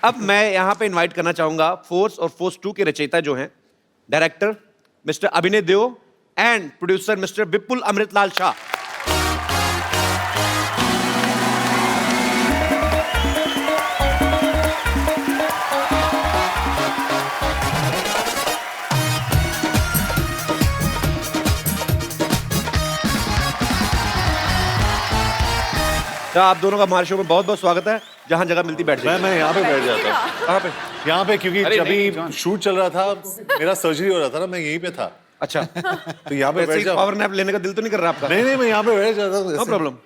S5: अब मैं यहाँ पे इनवाइट करना चाहूंगा फोर्स और फोर्स 2 के रचयिता जो हैं, डायरेक्टर मिस्टर अभिनय देओ एंड प्रोड्यूसर मिस्टर विपुल अमृतलाल शाह। तो आप दोनों का हमारे शो में बहुत बहुत स्वागत है। जहां जगह मिलती बैठ जाइए।
S4: मैं यहाँ पे बैठ जाता हूँ।
S5: कहाँ पे?
S4: यहाँ पे, क्योंकि
S5: अरे नहीं,
S4: अभी शूट चल रहा था, मेरा सर्जरी हो रहा था ना, मैं यहीं पे था।
S5: अच्छा,
S4: तो यहाँ पे बैठ जाओ।
S5: पावर नैप लेने का दिल तो नहीं कर रहा आपका?
S4: नहीं, मैं यहाँ पे बैठ जाता हूँ।
S5: नो प्रॉब्लम,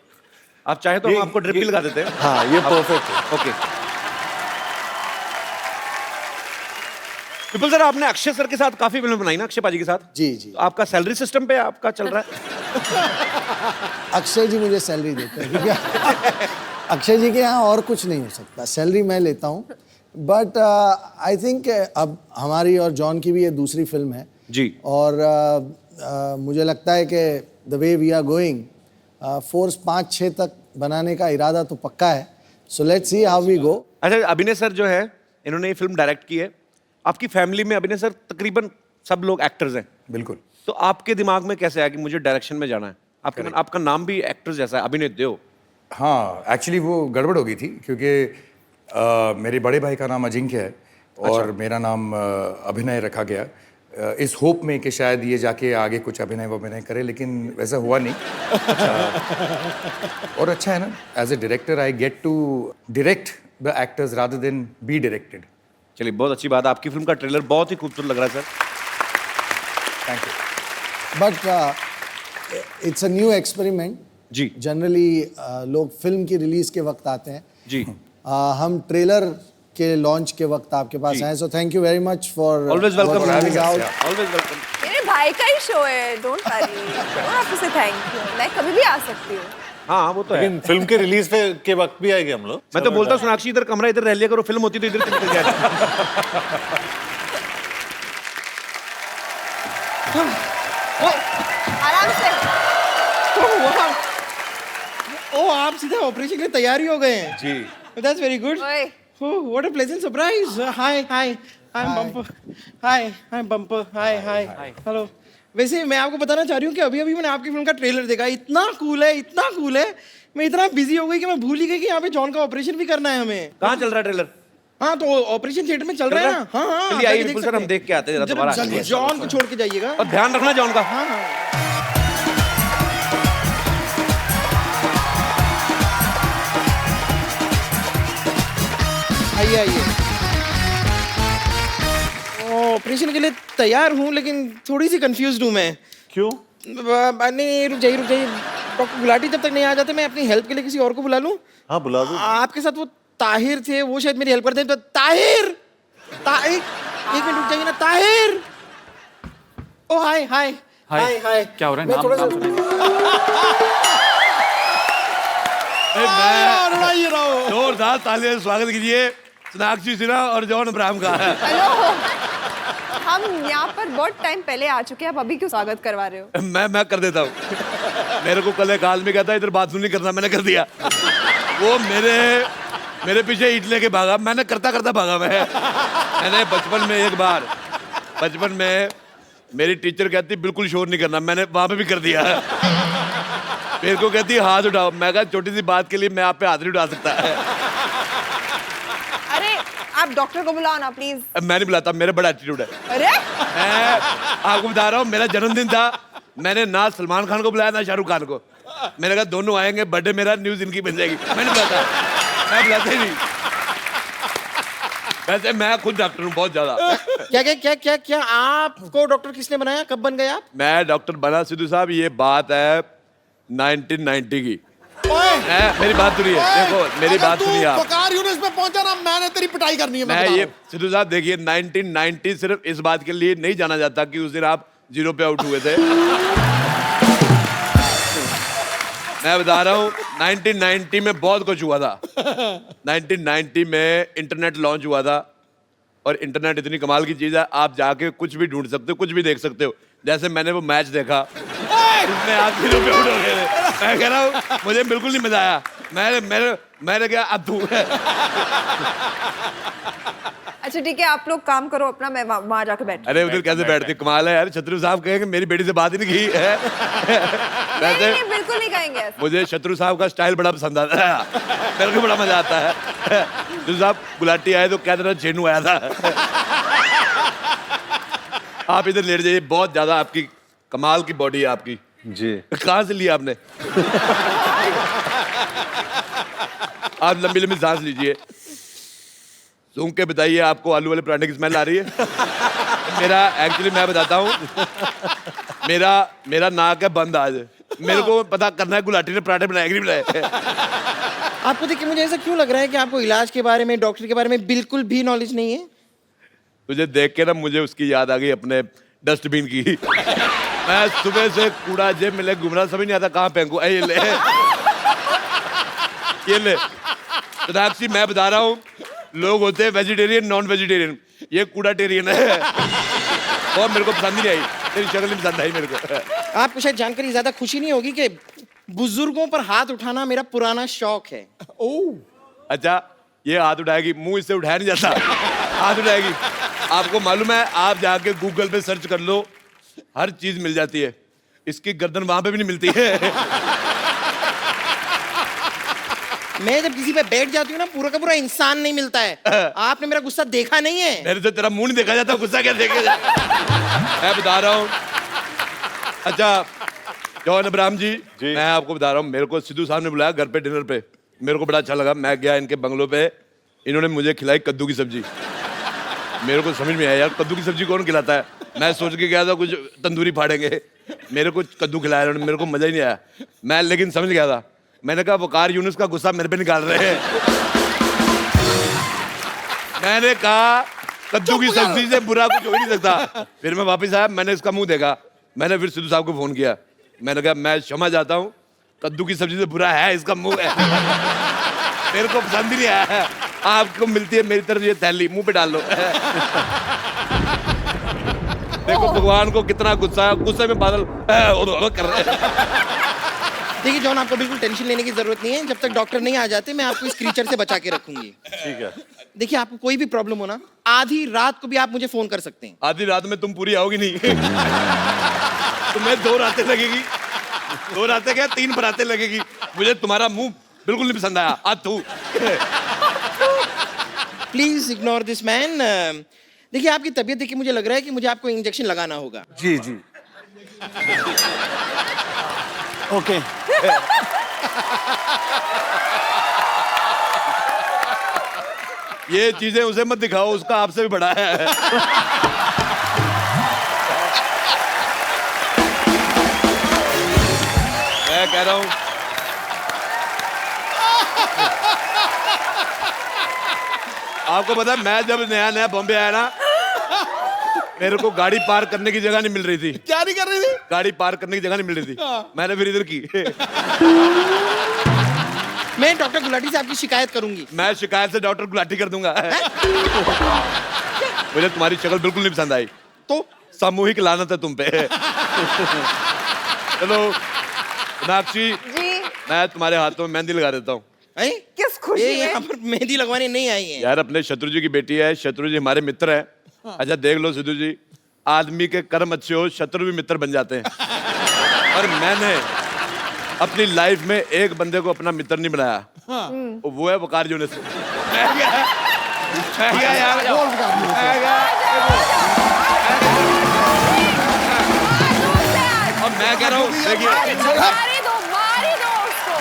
S5: आप चाहे तो हम आपको ड्रिप भी लगा देते हैं।
S4: हाँ, ये परफेक्ट है।
S5: ओके। विपुल सर, आपने अक्षय सर के साथ काफी फिल्म बनाई ना, अक्षय पाजी के साथ?
S1: जी जी।
S5: तो आपका सैलरी सिस्टम पे आपका चल रहा है?
S14: अक्षय जी मुझे सैलरी देते हैं क्योंकि अक्षय जी के यहाँ और कुछ नहीं हो सकता, सैलरी मैं लेता हूँ। बट आई थिंक अब हमारी और जॉन की भी ये दूसरी फिल्म है
S5: जी,
S14: और मुझे लगता है कि the way we are going, force 5-6 तक बनाने का इरादा तो पक्का है। So let's see how we go.
S5: अच्छा, अभिनय सर जो है, इन्होंने ये फिल्म डायरेक्ट की है। आपकी फैमिली में अभिनय सर तकरीबन सब लोग एक्टर्स हैं।
S15: बिल्कुल।
S5: तो आपके दिमाग में कैसे आया कि मुझे डायरेक्शन में जाना है? आपका नाम भी एक्टर जैसा है, अभिनय देओ।
S15: हाँ, एक्चुअली वो गड़बड़ हो गई थी क्योंकि मेरे बड़े भाई का नाम अजिंक्य है और मेरा नाम अभिनय रखा गया इस होप में कि शायद ये जाके आगे कुछ अभिनय करे, लेकिन वैसा हुआ नहीं। और अच्छा है ना, as a director I get to direct the actors rather than be directed.
S5: चलिए, बहुत अच्छी बात है। आपकी फिल्म का ट्रेलर बहुत ही खूबसूरत लग रहा है sir.
S15: Thank you.
S14: But it's a new experiment.
S5: जी।
S14: जनरली लोग फिल्म की रिलीज के वक्त आते हैं
S5: जी।
S14: हम ट्रेलर के लॉन्च के वक्त आपके पास आए, so thank you very much for
S5: always welcome.
S14: Always
S5: welcome.
S2: मेरे भाई का ही शो है, don't worry, don't have to say thank you, मैं कभी भी आ सकती हूँ।
S5: हाँ, वो तो है।
S4: लेकिन फिल्म के रिलीज के वक्त भी आएंगे हम लोग।
S5: मैं तो बोलता हूँ सोनाक्षी इधर कमरा इधर रह लिया करो, फिल्म होती तो इधर निकल जाए।
S2: आराम से।
S3: ओ, आप सीधा ऑपरेशन के लिए तैयार ही हो गए हैं।
S5: जी।
S3: That's very good. Oh, what a pleasant surprise. Hi. I'm Bumper. Hi, Bumper. Hi. Hello. वैसे मैं आपको बताना चाह रही हूँ कि अभी मैंने आपकी फिल्म का ट्रेलर देखा। इतना कूल है। मैं इतना बिजी हो गई कि मैं भूल ही गई कि यहाँ पे जॉन का ऑपरेशन भी करना है हमें।
S5: कहाँ चल रहा है ट्रेलर?
S3: हाँ, तो ऑपरेशन थिएटर में चल रहा है ना। हाँ।
S5: चलिए आइए विपुल सर, हम देख के आते हैं दोबारा।
S3: जॉन को छोड़ के जाइएगा
S5: और ध्यान रखना जॉन का।
S3: हाँ। आइए। ऑपरेशन के लिए तैयार हूँ, लेकिन थोड़ी सी कंफ्यूज्ड हूँ मैं।
S4: क्यों?
S3: नहीं, रुक जाइए। डॉक्टर गुलाटी जब तक नहीं आ जाते, मैं अपनी हेल्प के लिए किसी और को बुला लूँ?
S4: हाँ, बुला दो।
S3: आपके साथ वो ताहिर थे, वो शायद मेरी हेल्प करते हैं। तो ताहिर, एक मिनट रुक जाइए ना। ताहिर, ओ हाय।
S13: क्या हो रहा है? नाम
S5: जोरदार तालियां स्वागत कीजिए सोनाक्षी सिन्हा और जॉन अब्राहम का।
S2: हेलो, हम यहाँ पर बहुत टाइम पहले आ चुके हैं, आप अभी क्यों स्वागत करवा रहे हो?
S5: मैं कर देता हूँ। मेरे को कल एक आदमी कहता है इधर बात नहीं करना, मैंने कर दिया। वो मेरे पीछे ईंट लेके भागा, मैंने करता भागा। मैंने बचपन में मेरी टीचर कहती बिल्कुल शोर नहीं करना, मैंने वहां पे भी कर दिया। मेरे को कहती हाथ उठाओ, मैं कहा छोटी सी बात के लिए मैं आप पे हाथ नहीं उठा सकता।
S2: अरे आप डॉक्टर को बुलाओ ना प्लीज।
S5: मैं नहीं बुलाता, मेरा बड़ा एटीट्यूड है।
S2: अरे
S5: मैं आपको बता रहा हूँ, मेरा जन्मदिन था, मैंने ना सलमान खान को बुलाया ना शाहरुख खान को। मैंने कहा दोनों आएंगे, बर्थडे मेरा, न्यूज इनकी बन जाएगी। मैं बुलाता ही नहीं। वैसे मैं खुद डॉक्टर हूँ बहुत ज्यादा।
S3: क्या आपको डॉक्टर किसने बनाया? कब बन गए आप?
S5: मैं डॉक्टर बना सिद्धू साहब, ये बात है 1990 की। मेरी बात सुनिए, देखो मेरी बात सुनिए आप।
S1: वकार यूनिस में पहुंचा ना, मैंने तेरी पिटाई करनी है।
S5: मैं ये सिद्धू साहब देखिए 1990 सिर्फ इस बात के लिए नहीं जाना जाता कि उस दिन आप 0 पे आउट हुए थे। मैं बता रहा हूँ 1990 में बहुत कुछ हुआ था। 1990 में इंटरनेट लॉन्च हुआ था और इंटरनेट इतनी कमाल की चीज है, आप जाके कुछ भी ढूंढ सकते हो, कुछ भी देख सकते हो। जैसे मैंने वो मैच देखा उसमें आप 0 पे आउट हो गए थे। मैं कह रहा हूँ मुझे बिल्कुल नहीं मजा आया। मैंने क्या अब तू
S2: अच्छा ठीक है, आप लोग काम करो अपना, मैं वहां जाके बैठ।
S5: अरे उधर कैसे बैठती, कमाल है यार। शत्रु साहब कहेंगे मेरी बेटी से बात ही नहीं की है। वैसे
S2: नहीं, बिल्कुल नहीं कहेंगे ऐसा।
S5: मुझे शत्रु साहब का स्टाइल बड़ा पसंद आता है, मेरे को बड़ा मजा आता है। शत्रु साहब गुलाटी आए तो क्या तरह छेनू आया था। आप इधर लेट जाइए, बहुत ज्यादा आपकी कमाल की बॉडी है आपकी।
S4: जी
S5: कहाँ से लिया आपने? आप लंबी लंबी सांस लीजिए, सूंघ के बताइए आपको आलू वाले पराठे की स्मेल आ रही है? मेरा एक्चुअली मैं बताता हूँ, मेरा नाक है बंद आज। मेरे को पता करना है गुलाटी ने पराठे बनाए कि नहीं बनाए।
S3: आपको देख के मुझे ऐसा क्यों लग रहा है कि आपको इलाज के बारे में, डॉक्टर के बारे में बिल्कुल भी नॉलेज नहीं है?
S5: तुझे देख के ना मुझे उसकी याद आ गई अपने डस्टबिन की। मैं सुबह से कूड़ा जेब में ले घूम रहा, समझ नहीं आता कहाँ फेंकूं। ये ले, ये ले। सोनाक्षी मैं बता रहा हूँ, लोग होते हैं वेजिटेरियन, नॉन वेजिटेरियन, ये कूड़ाटेरियन है। और मेरे को पसंद नहीं आई, तेरी शक्ल नहीं पसंद आई मेरे को।
S3: आपको शायद जानकर ज्यादा खुशी नहीं होगी कि बुजुर्गों पर हाथ उठाना मेरा पुराना शौक है।
S5: ओह अच्छा, ये हाथ उठाएगी, मुंह इससे उठाया नहीं जाता, हाथ उठाएगी। आपको मालूम है, आप जाके गूगल पे सर्च कर लो, हर चीज मिल जाती है। इसकी गर्दन वहां पे भी नहीं मिलती है।
S3: मैं जब किसी पे बैठ जाती हूँ ना, पूरा का पूरा इंसान नहीं मिलता है। आपने मेरा गुस्सा देखा नहीं है।
S5: मेरे से तेरा मुंह नहीं देखा जाता, गुस्सा क्या देखेगा? मैं बता रहा हूँ। अच्छा जॉन अब्राहम जी, मैं आपको बता रहा हूँ, मेरे को सिद्धू साहब ने बुलाया घर पे डिनर पे, मेरे को बड़ा अच्छा लगा। मैं गया इनके बंगलों पे, इन्होंने मुझे खिलाई कद्दू की सब्जी। मेरे को समझ में आया यार कद्दू की सब्जी कौन खिलाता है। मैं सोच के गया था कुछ तंदूरी फाड़ेंगे, मेरे को कद्दू खिलाया उन्होंने, मेरे को मजा ही नहीं आया। मैं लेकिन समझ गया था, मैंने कहा वकार यूनुस का गुस्सा मेरे पे निकाल रहे हैं। मैंने कहा कद्दू की सब्जी से बुरा कुछ हो ही नहीं सकता। फिर मैं वापस आया, मैंने इसका मुंह देखा, मैंने फिर सिद्धू साहब को फोन किया, मैंने कहा मैं क्षमा चाहता हूँ, कद्दू की सब्जी से बुरा है इसका मुंह है। मेरे को पसंद ही नहीं आया। आपको मिलती है मेरी तरफ ये थैली, मुंह पे डाल लो। देखो भगवान को कितना गुस्सा है, गुस्से में बादल कर रहे हैं।
S3: देखिए जॉन, आपको बिल्कुल टेंशन लेने की जरूरत नहीं है। जब तक डॉक्टर नहीं आ जाते, मैं आपको इस क्रीचर से बचा के रखूंगी।
S5: ठीक है।
S3: देखिए आपको कोई भी प्रॉब्लम हो ना, आधी रात को भी आप मुझे फोन कर सकते हैं।
S5: आधी रात में तुम पूरी आओगी नहीं। तुम्हें 2 रातें लगेगी, 2 रातें क्या 3 बरातें लगेगी। मुझे तुम्हारा मुंह बिल्कुल नहीं पसंद आया। आ तू
S3: प्लीज इग्नोर दिस मैन। देखिए आपकी तबीयत देख के मुझे लग रहा है कि मुझे आपको इंजेक्शन लगाना होगा।
S4: जी जी
S1: ओके।
S5: ये चीजें उसे मत दिखाओ, उसका आपसे भी बड़ा है। मैं कह रहा हूं आपको पता है, मैं जब नया नया बॉम्बे आया ना, मेरे को गाड़ी पार्क करने की जगह नहीं मिल रही थी।
S1: क्या नहीं कर रही थी?
S5: गाड़ी पार्क करने की जगह नहीं मिल रही थी। मैंने फिर इधर की।
S3: मैं डॉक्टर गुलाटी से आपकी शिकायत करूंगी।
S5: मैं शिकायत से डॉक्टर गुलाटी कर दूंगा। मुझे तुम्हारी शक्ल बिल्कुल नहीं पसंद आई,
S3: तो
S5: सामूहिक लानत है तुम पे। चलो सोनाक्षी
S2: जी,
S5: मैं तुम्हारे हाथों में मेहंदी लगा देता हूँ।
S2: किस खुशी
S3: ये
S2: में?
S3: यहाँ पर मेहंदी लगवाने नहीं आई है।
S5: यार अपने शत्रु जी की बेटी है, शत्रु जी हमारे मित्र हैं। अच्छा देख लो सिद्धू जी, आदमी के कर्म अच्छे हो, शत्रु भी मित्र बन जाते हैं। और मैंने अपनी लाइफ में एक बंदे को अपना मित्र नहीं बनाया, वो है वकार यूनुस। अब मैं कह रहा हूँ देखिए,
S2: मारी दो उसको।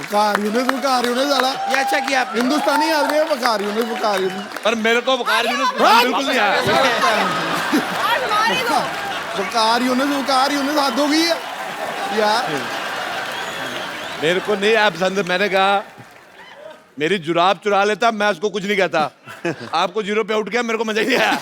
S1: वकार यूनुस वाला
S3: ये अच्छा किया आपने।
S1: हिंदुस्तानी आदमी है वकार यूनुस।
S5: पर मेरे को वकार यूनुस बिल्कुल नहीं आया।
S2: आज मारी दो।
S1: वकार यूनिस हाथ हो गई है यार।
S5: मेरे को नहीं आप पसंद, मैंने कहा मेरी जुराब चुरा लेता, मैं उसको कुछ नहीं कहता। आपको 0 पे आउट किया, मेरे को मजा ही नहीं आया।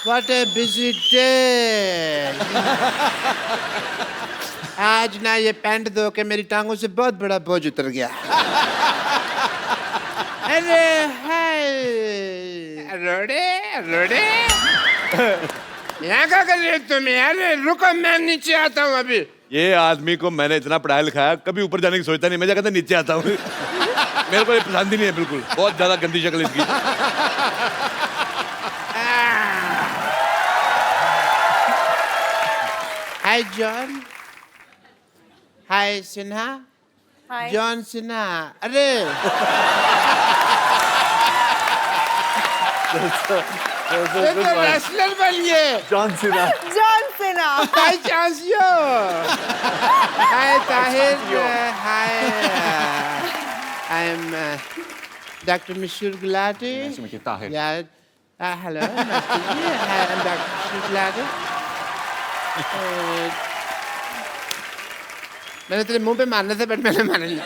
S3: What a busy day. आज ना ये पैंट धो के मेरी टांगों से बहुत बड़ा बोझ उतर गया। अरे हाय रोडे रोडे यहाँ क्या कर रहे हो तुम यार? रुको मैं नीचे आता हूँ अभी।
S5: ये आदमी को मैंने इतना पढ़ाया लिखाया, कभी ऊपर जाने की सोचता नहीं, मैं कहता नीचे आता हूँ। मेरे को ये पसंद ही नहीं है बिल्कुल, बहुत ज्यादा गंदी शक्ल इसकी।
S3: Hi John, hi Sinha, John Sinha. अरे ये तो रेसलर बन गए।
S4: John Cena.
S3: हाय चांसियो, hi Tahir, hi I am doctor Mashoor Gulati. यार hello, I am doctor Mashoor Gulati. मैंने तेरे मुंह पे मारना था बट मैंने मारा नहीं।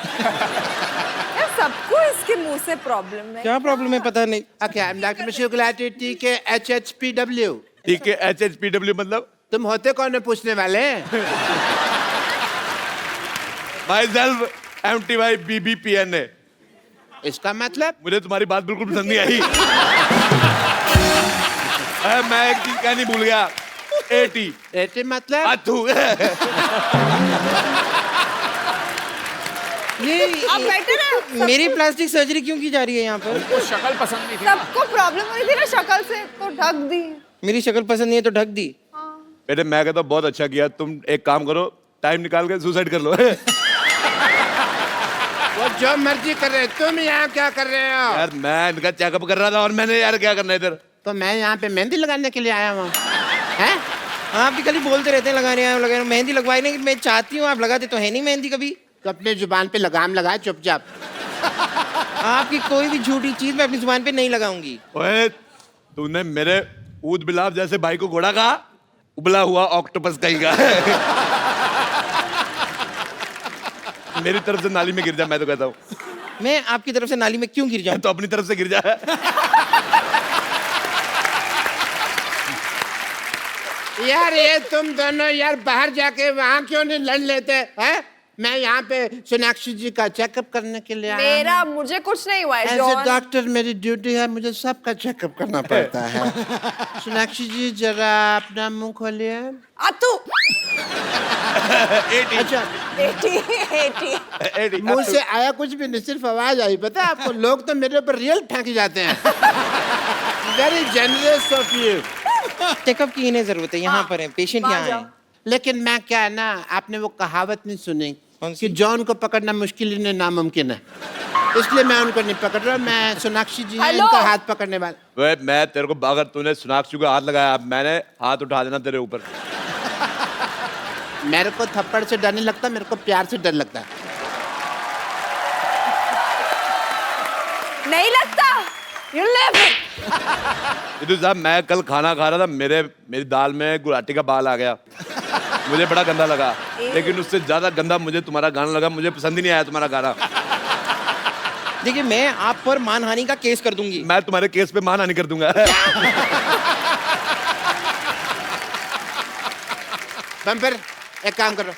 S2: सबको इसके मुंह से प्रॉब्लम है।
S3: क्या प्रॉब्लम है पता नहीं। Okay, I am doctor Mashoor Gulati, TK HHPW।
S5: TK HHPW मतलब?
S3: तुम होते कौन है पूछने वाले?
S5: Myself MTY BBPNA।
S3: इसका मतलब?
S5: मुझे तुम्हारी बात बिल्कुल पसंद नहीं आई। मैं एक चीज कहनी भूल गया। AT
S3: मतलब?
S5: अथू।
S2: आप बैठे ना।
S3: मेरी प्लास्टिक सर्जरी क्यों की जा रही है यहाँ पर?
S13: उनको शक्ल पसंद नहीं थी।
S2: सबको प्रॉब्लम हो रही थी ना शक्ल से, तो ढक दी।
S3: मेरी शक्ल पसंद नहीं है तो ढक दी।
S5: बेटे मैं कहता बहुत अच्छा किया, तुम एक काम करो, टाइम निकाल के सुसाइड कर लो।
S3: वो जो मर्जी कर रहे, तुम यहाँ क्या कर रहे हो?
S5: यार मैं इनका चेकअप कर रहा था और मैंने यार क्या करना है इधर।
S3: तो मैं यहाँ पे मेहंदी लगाने के लिए आया हूँ। हैं? आप भी कल ही बोलते रहते हैं लगा रहे हैं, मेहंदी लगवाई नहीं। मैं चाहती हूँ, आप लगाते तो है नहीं मेहंदी कभी। तो अपने जुबान पे लगाम लगाए चुपचाप। आपकी कोई भी झूठी चीज मैं अपनी जुबान पे नहीं लगाऊंगी।
S5: ओए तूने मेरे ऊद बिलाव जैसे भाई को घोड़ा कहा, उबला हुआ ऑक्टोपस कहीं का। मेरी तरफ से नाली में गिर जा, मैं तो कहता हूँ।
S3: मैं आपकी तरफ से नाली में क्यों गिर जाऊं?
S5: तो अपनी तरफ से गिर जा।
S3: यार ये तुम दोनों यार बाहर जाके वहाँ क्यों नहीं लड़ लेते हैं? मैं यहाँ पे सोनाक्षी जी का चेकअप करने के लिए आया हूँ।
S2: मुझे कुछ नहीं हुआ है
S3: एज ए डॉक्टर मेरी ड्यूटी है, मुझे सबका चेकअप करना पड़ता है। सोनाक्षी जी जरा अपना मुंह खोलिए। अच्छा, मुंह से आया कुछ भी नहीं, सिर्फ आवाज आई। पता है आपको, लोग तो मेरे ऊपर रियल फेंक जाते हैं। Very generous of you. Checkup की इन्हें जरूरत है, यहाँ पर है पेशेंट, यहाँ है। लेकिन मैं क्या है ना, आपने वो कहावत नहीं सुनी कि जॉन को पकड़ना मुश्किल नहीं नामुमकिन है, इसलिए मैं उनको नहीं पकड़ रहा। मैं सोनाक्षी जी हैं, इनका हाथ पकड़ने वाला।
S5: वे मैं तेरे को, अगर तूने सोनाक्षी को हाथ लगाया, मैंने हाथ उठा देना तेरे ऊपर।
S3: मेरे को थप्पड़ से डर नहीं लगता, मेरे को प्यार से डर लगता है।
S2: नहीं लगता। You live it.
S5: इधर साहब, मैं कल खाना खा रहा था, मेरी दाल में गुलाटी का बाल आ गया। मुझे बड़ा गंदा लगा, लेकिन उससे ज्यादा गंदा मुझे तुम्हारा गाना लगा। मुझे पसंद ही नहीं आया तुम्हारा गाना।
S3: देखिए मैं आप पर मानहानि का केस कर दूंगी।
S5: मैं तुम्हारे केस पे मानहानि कर दूंगा।
S3: बम्पर, एक काम करो,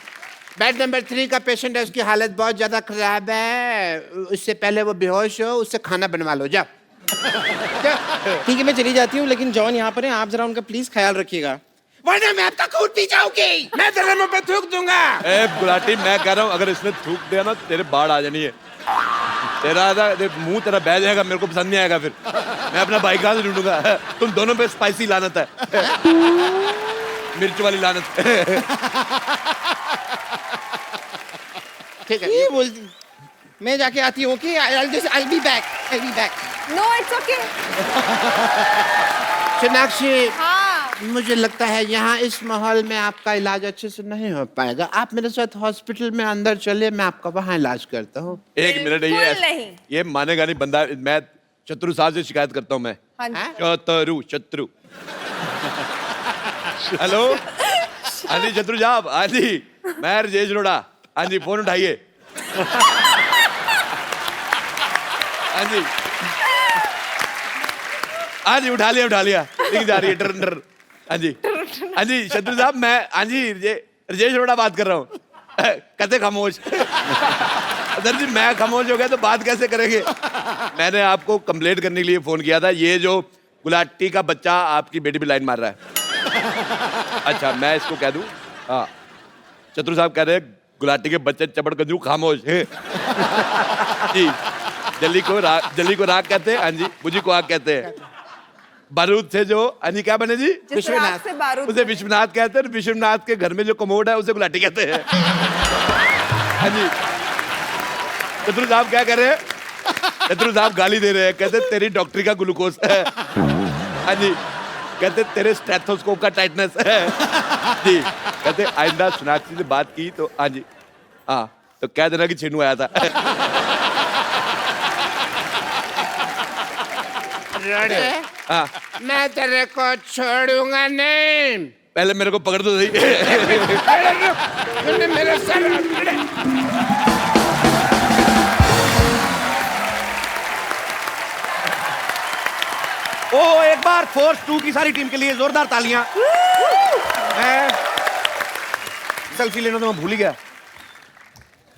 S3: बेड नंबर 3 का पेशेंट है, उसकी हालत बहुत ज्यादा खराब है। उससे पहले वो बेहोश हो, उससे खाना बनवा लो, जाओ। ठीक है मैं चली जाती हूँ, लेकिन जॉन यहाँ पर है, आप जरा उनका प्लीज ख्याल रखिएगा, वरना मैं आपका खून पी जाऊंगी। मैं तेरे मुंह पे थूक दूंगा।
S5: ए गुलाटी, मैं कह रहा हूँ अगर इसने थूक दिया ना, तेरे बाढ़ आ जानी है। तेरा मुंह तेरा बह जाएगा, मेरे को पसंद नहीं आएगा। फिर मैं अपना भाई कहाँ से ढूंढूंगा? तुम दोनों पे स्पाइसी लानत है, मिर्च वाली लानत।
S3: ठीक है, ये बोलती मैं जाके आती हूँ कि I'll be back.
S2: No, it's okay.
S3: Sonakshi,
S2: हाँ।
S3: मुझे लगता है यहाँ इस माहौल में आपका इलाज अच्छे से नहीं हो पाएगा। आप मेरे साथ हॉस्पिटल में अंदर चलिए, मैं आपका वहाँ इलाज करता हूँ।
S5: एक मिनट,
S2: बिल्कुल नहीं।
S5: ये मानेगा नहीं बंदा। मैं चतुर साहब से शिकायत करता हूँ मैं।
S2: हाँ जी।
S5: चतुर हेलो, हाँ जी चतुर साहब, हाँ जी मैं राजेश रोड़ा, हाँ जी फोन उठाइए। हाँ जी हाँ जी उठा लिया लिख जा रही है टर्नर। हाँ जी शत्रु साहब, मैं हाँ जी राजेश रोड़ा बात कर रहा हूँ। कहते खामोश। सर जी मैं खामोश हो गया तो बात कैसे करेंगे? मैंने आपको कंप्लेंट करने के लिए फोन किया था, ये जो गुलाटी का बच्चा आपकी बेटी पे लाइन मार रहा है। अच्छा मैं इसको कह दूं? हाँ चतुर साहब कह रहे हैं गुलाटी के बच्चे चपड़ गंजू खामोश है। जी जल्दी को राग कहते हैं, हाँ जी मुझी को आग कहते हैं। बारूद से जो अन्य क्या बने जी?
S2: विश्वनाथ से बारूद
S5: उसे विश्वनाथ कहते हैं। विश्वनाथ के घर में जो कमोड है उसे गुलाटी कहते हैं। हाँ जी चतुर साहब क्या कह रहे हैं? चतुर साहब गाली दे रहे हैं, कहते तेरी डॉक्टरी का ग्लूकोज है। हाँ जी कहते तेरे स्टेथोस्कोप का टाइटनेस है। जी कहते आइंदा सोनाक्षी से बात की तो हाँ जी हाँ तो कह देना कि छीनू आया था। हाँ
S3: मैं तेरे को छोड़ूंगा नहीं।
S5: पहले मेरे को पकड़ दो सही।
S3: मेरे सर
S5: ओ एक बार फोर्स 2 की सारी टीम के लिए जोरदार तालियां। मैं सेल्फी लेना तो मैं भूल ही गया।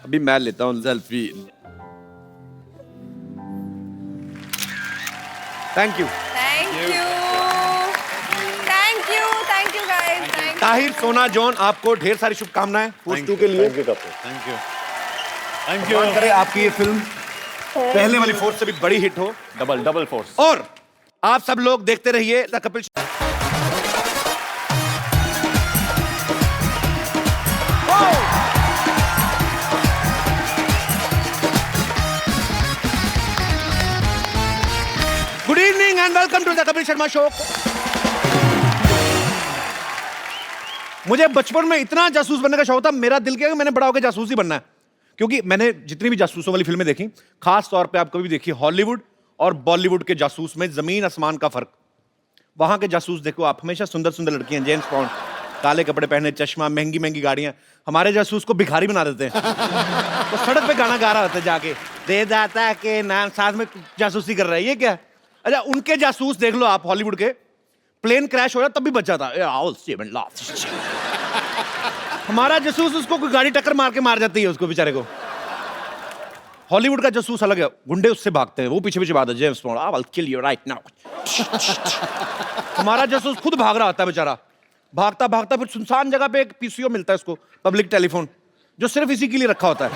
S5: अभी मैं लेता हूं selfie. Thank you guys. Tahir, सोना, जॉन आपको ढेर सारी शुभकामनाएं फोर्स 2 के लिए।
S4: Thank you.
S5: भगवान करे आपकी ये फिल्म पहले वाली फोर्स से भी बड़ी हिट हो।
S4: Double force.
S5: और आप सब लोग देखते रहिए the Kapil show. Good evening and welcome to the Kapil Sharma show. मुझे बचपन में इतना जासूस बनने का शौक था, मेरा दिल किया कि मैंने बड़ा होकर जासूस ही बनना है। क्योंकि मैंने जितनी भी जासूसों वाली फिल्में देखी, खास तौर पे आप कभी देखिए हॉलीवुड और बॉलीवुड के जासूस में जमीन आसमान का फर्क। वहां के जासूस देखो आप, हमेशा सुंदर सुंदर लड़कियां, जेम्स बॉन्ड, काले कपड़े पहने, चश्मा, महंगी महंगी गाड़ियां। हमारे जासूस को भिखारी बना देते हैं। तो सड़क पे गाना गा रहा होता है जाके, दे दाता के नाम, साथ में जासूसी कर रहा है, ये क्या? अच्छा उनके जासूस देख लो आप, हॉलीवुड के, प्लेन क्रैश हो जाता तब भी बच जाता। हमारा जासूस उसको कोई गाड़ी टक्कर मार के मार जाती है उसको बेचारे को। हॉलीवुड का जासूस अलग है, गुंडे उससे भागते हैं, वो पीछे पीछे भागते हैं, James bond, I will kill you right now. हमारा जासूस खुद भाग रहा होता है बेचारा, भागता भागता फिर सुनसान जगह पे एक पीसीओ मिलता है उसको, पब्लिक टेलीफोन, जो सिर्फ इसी के लिए रखा होता है।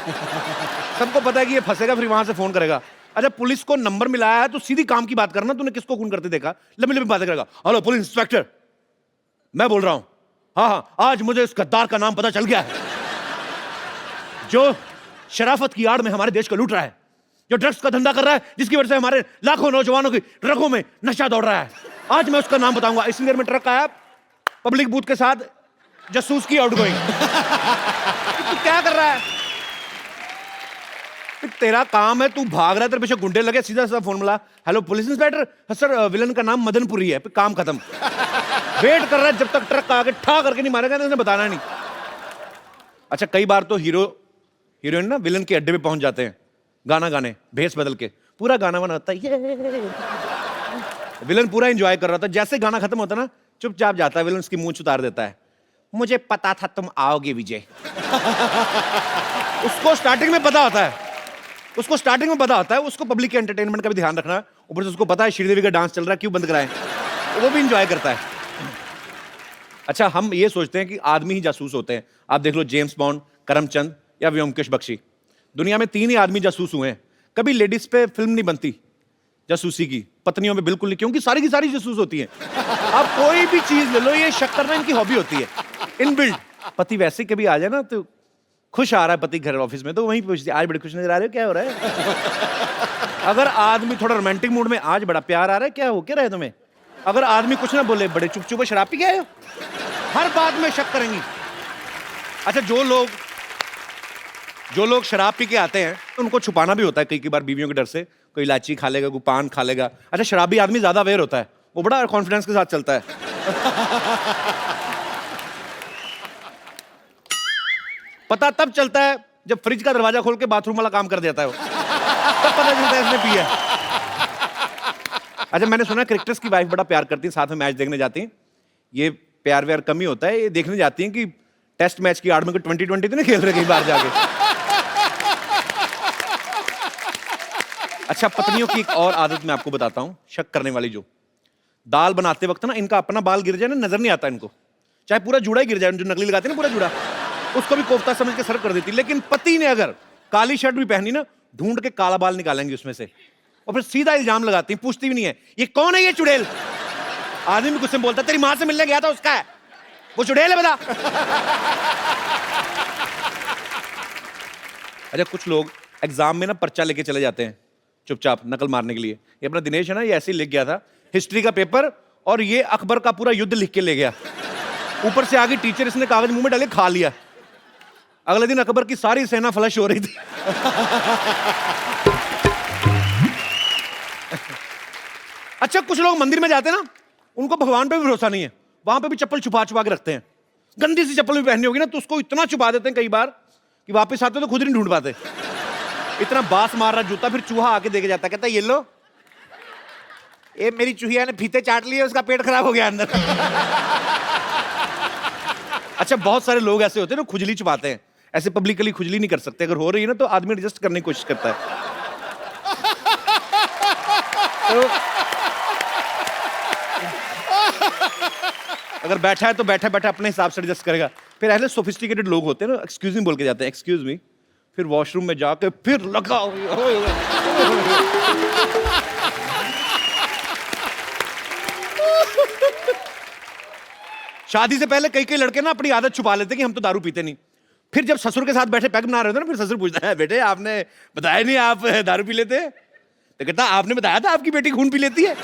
S5: सबको पता है कि ये फंसेगा फिर वहां से फोन करेगा। अच्छा पुलिस को नंबर मिलाया है तो सीधी काम की बात करना, तूने किसको खून करते देखा, लंबी लंबी बातें करेगा। हेलो पुलिस इंस्पेक्टर, मैं बोल रहा हूं, हाँ आज मुझे इस गद्दार का नाम पता चल गया है जो शराफत की आड़ में हमारे देश को लूट रहा है, जो ड्रग्स का धंधा कर रहा है, जिसकी वजह से हमारे लाखों नौजवानों की रगों में नशा दौड़ रहा है। आज मैं उसका नाम बताऊंगा। इसी देर में ट्रक आया पब्लिक बूथ के साथ, जासूस की आउटगोइंग। तू क्या कर रहा है? तेरा काम है, तू भाग रहा है, तेरे पीछे गुंडे लगे, सीधा सीधा फोन मिला, hello police inspector, sir villain का नाम मदनपुरी है, काम खत्म। वेट कर रहा है जब तक ट्रक आके ठा करके नहीं मारेगा, उसने बताना नहीं। अच्छा कई बार तो हीरोइन ना विलन के अड्डे पे पहुंच जाते हैं गाना गाने, भेस बदल के, पूरा गाना बना होता है, विलन पूरा एंजॉय कर रहा था। जैसे गाना खत्म होता ना, चुपचाप जाता है विलन, उसकी मूंछ उतार देता है, मुझे पता था तुम आओगे विजय। उसको स्टार्टिंग में पता होता है, उसको पब्लिक के एंटरटेनमेंट का भी ध्यान रखना है। ऊपर से उसको पता है श्रीदेवी का डांस चल रहा है, क्यों बंद कराएं, वो भी एंजॉय करता है। अच्छा हम ये सोचते हैं कि आदमी ही जासूस होते हैं। आप देख लो जेम्स बॉन्ड, करमचंद या व्योमकेश बख्शी, दुनिया में 3 ही आदमी जासूस हुए हैं। कभी लेडीज पे फिल्म नहीं बनती जासूसी की, पत्नियों में बिल्कुल नहीं, क्योंकि सारी की सारी जासूस होती हैं। आप कोई भी चीज ले लो, ये शक करना इनकी हॉबी होती है, इनबिल्ट। पति वैसे कभी आ जाए ना तो खुश आ रहा है पति घर ऑफिस में, तो वहीं पूछती आज बड़े खुश नजर आ रहे हो, क्या हो रहा है? अगर आदमी थोड़ा रोमांटिक मूड में, आज बड़ा प्यार आ रहा है, क्या हो क्या रहा है तुम्हें? अगर आदमी कुछ ना बोले, बड़े चुप चुप शराब पी के आए हो, हर बात में शक करेंगी। अच्छा, जो लोग शराब पी के आते हैं तो उनको छुपाना भी होता है कई बार बीवियों के डर से। कोई इलायची खा लेगा, कोई पान खा लेगा। अच्छा, शराबी आदमी ज्यादा अवेयर होता है, वो बड़ा कॉन्फिडेंस के साथ चलता है। पता तब चलता है जब फ्रिज का दरवाजा खोल के बाथरूम वाला काम कर देता है वो, तब पता चलता है इसने पिया। अच्छा, मैंने सुना क्रिकेटर्स की वाइफ बड़ा प्यार करती है, साथ में मैच देखने जाती हैं। ये प्यार व्यार कम ही होता है, ये देखने जाती हैं कि टेस्ट मैच की आड़ में कोई 2020 तो नहीं खेल रहे कहीं बाहर जाके। अच्छा, पत्नियों की एक और आदत मैं आपको बताता हूं, शक करने वाली। जो दाल बनाते वक्त ना इनका अपना बाल गिर जाए ना, नजर नहीं आता इनको, चाहे पूरा जुड़ा ही गिर जाए, जो नकली लगाते हैं ना पूरा जुड़ा, उसको भी कोफ्ता समझ के सर्व कर देती। लेकिन पति ने अगर काली शर्ट भी पहनी ना, ढूंढ के काला बाल निकालेंगे उसमें से, और फिर सीधा इल्जाम लगाती, पूछती भी नहीं है ये कौन है ये चुड़ैल। आदमी भी गुस्से में बोलता, तेरी मां से मिलने गया था, उसका है वो चुड़ैल है, बता। अच्छा, कुछ लोग एग्जाम में ना पर्चा लेके चले जाते हैं चुपचाप नकल मारने के लिए। ये अपना दिनेश है ना, ये ऐसे ही लिख गया था हिस्ट्री का पेपर, और ये अकबर का पूरा युद्ध लिख के ले गया। ऊपर से आगे टीचर इसने कागज मुंह में डाले, खा लिया। अगले दिन अकबर की सारी सेना फ्लश हो रही थी। अच्छा, कुछ लोग मंदिर में जाते हैं ना, उनको भगवान पे भी भरोसा नहीं है, वहां पे भी चप्पल छुपा छुपा के रखते हैं। गंदी सी चप्पल भी पहननी होगी ना, तो उसको इतना छुपा देते हैं कई बार कि वापस आते तो खुद नहीं ढूंढ पाते। इतना बास मार रहा जूता, फिर चूहा आके देके जाता, कहता ये लो, ये मेरी चूहिया ने फीते चाट लिए, उसका पेट खराब हो गया अंदर। अच्छा, बहुत सारे लोग ऐसे होते हैं ना, खुजली छुपाते हैं। ऐसे पब्लिकली खुजली नहीं कर सकते, अगर हो रही है ना तो आदमी एडजस्ट करने की कोशिश करता है। तो अगर बैठा है तो बैठा बैठा अपने हिसाब से एडजस्ट करेगा। फिर ऐसे सोफिस्टिकेटेड लोग होते हैं ना, एक्सक्यूज मी बोल के जाते हैं, एक्सक्यूज मी, फिर वॉशरूम में जाके फिर लगा। शादी से पहले कई लड़के ना अपनी आदत छुपा लेते कि हम तो दारू पीते नहीं। फिर जब ससुर के साथ बैठे पैग बना रहे थे ना, फिर ससुर पूछता है, बेटे आपने बताया नहीं आप दारू पी लेते? तो कहता आपने बताया था आपकी बेटी खून पी लेती है।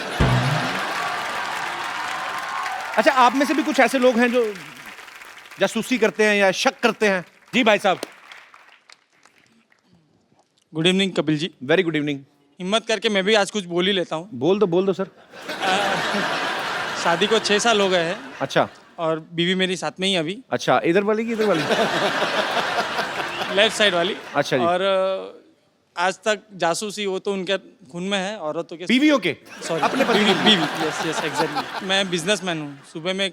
S5: अच्छा, आप में से भी कुछ ऐसे लोग हैं जो जासूसी करते हैं या शक करते हैं? जी भाई साहब।
S8: Good evening Kapil ji.
S5: Very good evening.
S8: हिम्मत करके मैं भी आज कुछ बोल ही लेता हूँ।
S5: बोल दो सर।
S8: शादी को 6 साल हो गए हैं।
S5: अच्छा।
S8: और बीवी मेरी साथ में ही अभी।
S5: अच्छा, इधर वाली की इधर वाली?
S8: लेफ्ट साइड वाली।
S5: अच्छा जी।
S8: और आज तक जासूसी वो तो उनके खून में है, औरतों के,
S5: बीवियों के,
S8: सॉरी
S5: अपने पति की।
S8: बीवी। Yes exactly. मैं बिजनेसमैन हूँ। सुबह में